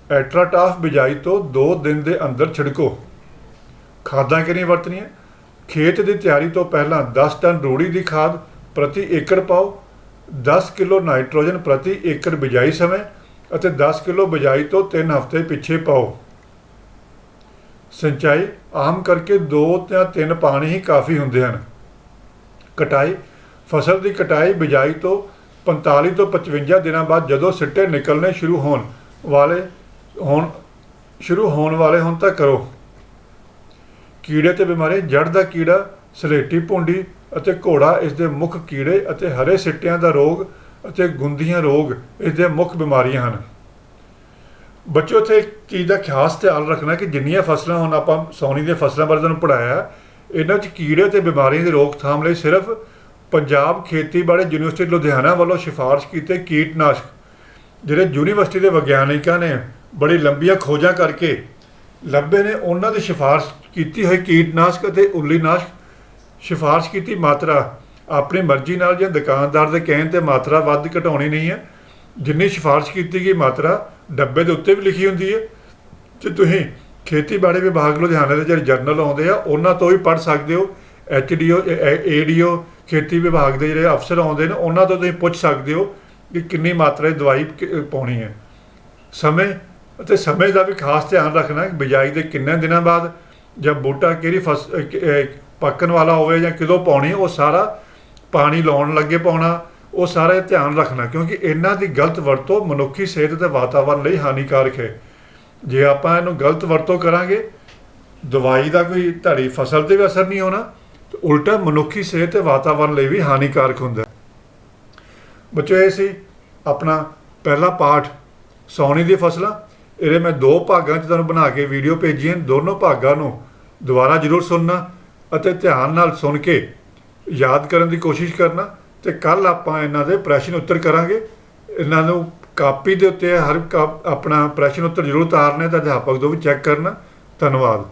ਐਟਰਾਟਾਫ ਬਿਜਾਈ ਤੋਂ 2 ਦਿਨ ਦੇ ਅੰਦਰ ਛਿੜਕੋ। ਖਾਦਾਂ ਕਿਹੜੀਆਂ ਵਰਤਣੀਆਂ? ਖੇਤ ਦੀ ਤਿਆਰੀ ਤੋਂ ਪਹਿਲਾਂ 10 ਟਨ ਰੂੜੀ ਦੀ ਖਾਦ ਪ੍ਰਤੀ ਏਕੜ ਪਾਓ। 10 ਕਿਲੋ ਨਾਈਟ੍ਰੋਜਨ ਪ੍ਰਤੀ ਏਕੜ ਬਿਜਾਈ ਸਮੇਂ ਅਤੇ 10 ਕਿਲੋ ਬਿਜਾਈ ਤੋਂ 3 ਹਫ਼ਤੇ ਪਿੱਛੇ ਪਾਓ। ਸਿੰਚਾਈ ਆਮ ਕਰਕੇ 2 ਜਾਂ 3 ਪਾਣੀ ਹੀ ਕਾਫੀ ਹੁੰਦੇ ਹਨ। ਕਟਾਈ ਫਸਲ ਦੀ ਕਟਾਈ ਬਿਜਾਈ ਤੋਂ 45 ਤੋਂ 55 ਦਿਨਾਂ ਬਾਅਦ ਜਦੋਂ ਸਿੱਟੇ ਨਿਕਲਣੇ ਸ਼ੁਰੂ ਹੋਣ ਵਾਲੇ ਹੋਣ ਤਾਂ ਕਰੋ। ਕੀੜੇ ਤੇ ਬਿਮਾਰੀ ਜੜ ਦਾ ਕੀੜਾ, ਸਲੇਟੀ ਭੁੰਡੀ ਅਤੇ ਘੋੜਾ ਇਸ ਦੇ ਮੁੱਖ ਕੀੜੇ ਅਤੇ ਹਰੇ ਸਿੱਟਿਆਂ ਦਾ ਰੋਗ ਅਤੇ ਗੁੰਦੀਆਂ ਰੋਗ ਇਸ ਦੇ ਮੁੱਖ ਬਿਮਾਰੀਆਂ ਹਨ। ਬੱਚਿਓ, ਇੱਥੇ ਇੱਕ ਚੀਜ਼ ਦਾ ਖਾਸ ਧਿਆਨ ਰੱਖਣਾ ਕਿ ਜਿੰਨੀਆਂ ਫਸਲਾਂ ਹੁਣ ਆਪਾਂ ਸਾਉਣੀ ਦੀਆਂ ਫਸਲਾਂ ਬਾਰੇ ਤੁਹਾਨੂੰ ਪੜ੍ਹਾਇਆ, ਇਹਨਾਂ 'ਚ ਕੀੜੇ ਅਤੇ ਬਿਮਾਰੀਆਂ ਦੀ ਰੋਕਥਾਮ ਲਈ ਸਿਰਫ ਪੰਜਾਬ ਖੇਤੀਬਾੜੀ ਯੂਨੀਵਰਸਿਟੀ ਲੁਧਿਆਣਾ ਵੱਲੋਂ ਸਿਫਾਰਿਸ਼ ਕੀਤੇ ਕੀਟਨਾਸ਼ਕ, ਜਿਹੜੇ ਯੂਨੀਵਰਸਿਟੀ ਦੇ ਵਿਗਿਆਨਿਕਾਂ ਨੇ ਬੜੀ ਲੰਬੀਆਂ ਖੋਜਾਂ ਕਰਕੇ ਲੱਭੇ ਨੇ, ਉਹਨਾਂ ਦੀ ਸਿਫਾਰਿਸ਼ ਕੀਤੀ ਹੋਈ ਕੀਟਨਾਸ਼ਕ ਅਤੇ ਉੱਲੀਨਾਸ਼ਕ, ਸਿਫਾਰਿਸ਼ ਕੀਤੀ ਮਾਤਰਾ ਆਪਣੀ ਮਰਜ਼ੀ ਨਾਲ ਜਾਂ ਦੁਕਾਨਦਾਰ ਦੇ ਕਹਿਣ 'ਤੇ ਮਾਤਰਾ ਵੱਧ ਘਟਾਉਣੀ ਨਹੀਂ ਹੈ। ਜਿੰਨੀ ਸਿਫਾਰਿਸ਼ ਕੀਤੀ ਗਈ ਮਾਤਰਾ ਡੱਬੇ ਦੇ ਉੱਤੇ ਵੀ ਲਿਖੀ ਹੁੰਦੀ ਹੈ। ਜੇ ਤੁਸੀਂ ਖੇਤੀਬਾੜੀ ਵਿਭਾਗ ਲੁਧਿਆਣੇ ਦੇ ਜਿਹੜੇ ਜਰਨਲ ਆਉਂਦੇ ਆ ਉਹਨਾਂ ਤੋਂ ਵੀ ਪੜ੍ਹ ਸਕਦੇ ਹੋ। HDO ADO ਖੇਤੀ ਵਿਭਾਗ ਦੇ ਜਿਹੜੇ ਅਫਸਰ ਆਉਂਦੇ ਨੇ ਉਹਨਾਂ ਤੋਂ ਤੁਸੀਂ ਪੁੱਛ ਸਕਦੇ ਹੋ ਕਿ ਕਿੰਨੀ ਮਾਤਰਾ ਦੀ ਦਵਾਈ ਪਾਉਣੀ ਹੈ। ਸਮੇਂ ਦਾ ਵੀ ਖਾਸ ਧਿਆਨ ਰੱਖਣਾ ਕਿ ਬਿਜਾਈ ਦੇ ਕਿੰਨੇ ਦਿਨਾਂ ਬਾਅਦ ਜਾਂ ਬੂਟਾ ਕਿਹੜੀ ਪੱਕਣ ਵਾਲਾ ਹੋਵੇ ਜਾਂ ਕਦੋਂ ਪਾਉਣੀ, ਉਹ ਸਾਰਾ ਪਾਣੀ ਲਾਉਣ ਲੱਗੇ ਪਾਉਣਾ, ਉਹ ਸਾਰਾ ਧਿਆਨ ਰੱਖਣਾ, ਕਿਉਂਕਿ ਇਹਨਾਂ ਦੀ ਗਲਤ ਵਰਤੋਂ ਮਨੁੱਖੀ ਸਿਹਤ ਅਤੇ ਵਾਤਾਵਰਨ ਲਈ ਹਾਨੀਕਾਰਕ ਹੈ। ਜੇ ਆਪਾਂ ਇਹਨੂੰ ਗਲਤ ਵਰਤੋਂ ਕਰਾਂਗੇ, ਦਵਾਈ ਦਾ ਕੋਈ ਤੁਹਾਡੀ ਫਸਲ 'ਤੇ ਵੀ ਅਸਰ ਨਹੀਂ ਹੋਣਾ ਤੇ ਉਲਟਾ ਮਨੁੱਖੀ ਸਿਹਤ ਅਤੇ ਵਾਤਾਵਰਨ ਲਈ ਵੀ ਹਾਨੀਕਾਰਕ ਹੁੰਦਾ। ਬੱਚੋ, ਇਹ ਸੀ ਆਪਣਾ ਪਹਿਲਾ ਪਾਠ ਸਾਉਣੀ ਦੀ ਫਸਲਾਂ। ਇਹਦੇ ਮੈਂ 2 ਭਾਗਾਂ 'ਚ ਤੁਹਾਨੂੰ ਬਣਾ ਕੇ ਵੀਡੀਓ ਭੇਜੀਆਂ। ਦੋਨੋਂ ਭਾਗਾਂ ਨੂੰ ਦੁਬਾਰਾ ਜ਼ਰੂਰ ਸੁਣਨਾ ਅਤੇ ਧਿਆਨ ਨਾਲ ਸੁਣ ਕੇ ਯਾਦ ਕਰਨ ਦੀ ਕੋਸ਼ਿਸ਼ ਕਰਨਾ, ਅਤੇ ਕੱਲ੍ਹ ਆਪਾਂ ਇਹਨਾਂ ਦੇ ਪ੍ਰਸ਼ਨ ਉੱਤਰ ਕਰਾਂਗੇ। ਇਹਨਾਂ ਨੂੰ ਕਾਪੀ ਦੇ ਉੱਤੇ ਆਪਣਾ ਪ੍ਰਸ਼ਨ ਉੱਤਰ ਜ਼ਰੂਰ ਉਤਾਰਨੇ ਤਾਂ ਅਧਿਆਪਕ ਤੋਂ ਵੀ ਚੈੱਕ ਕਰਨਾ। ਧੰਨਵਾਦ।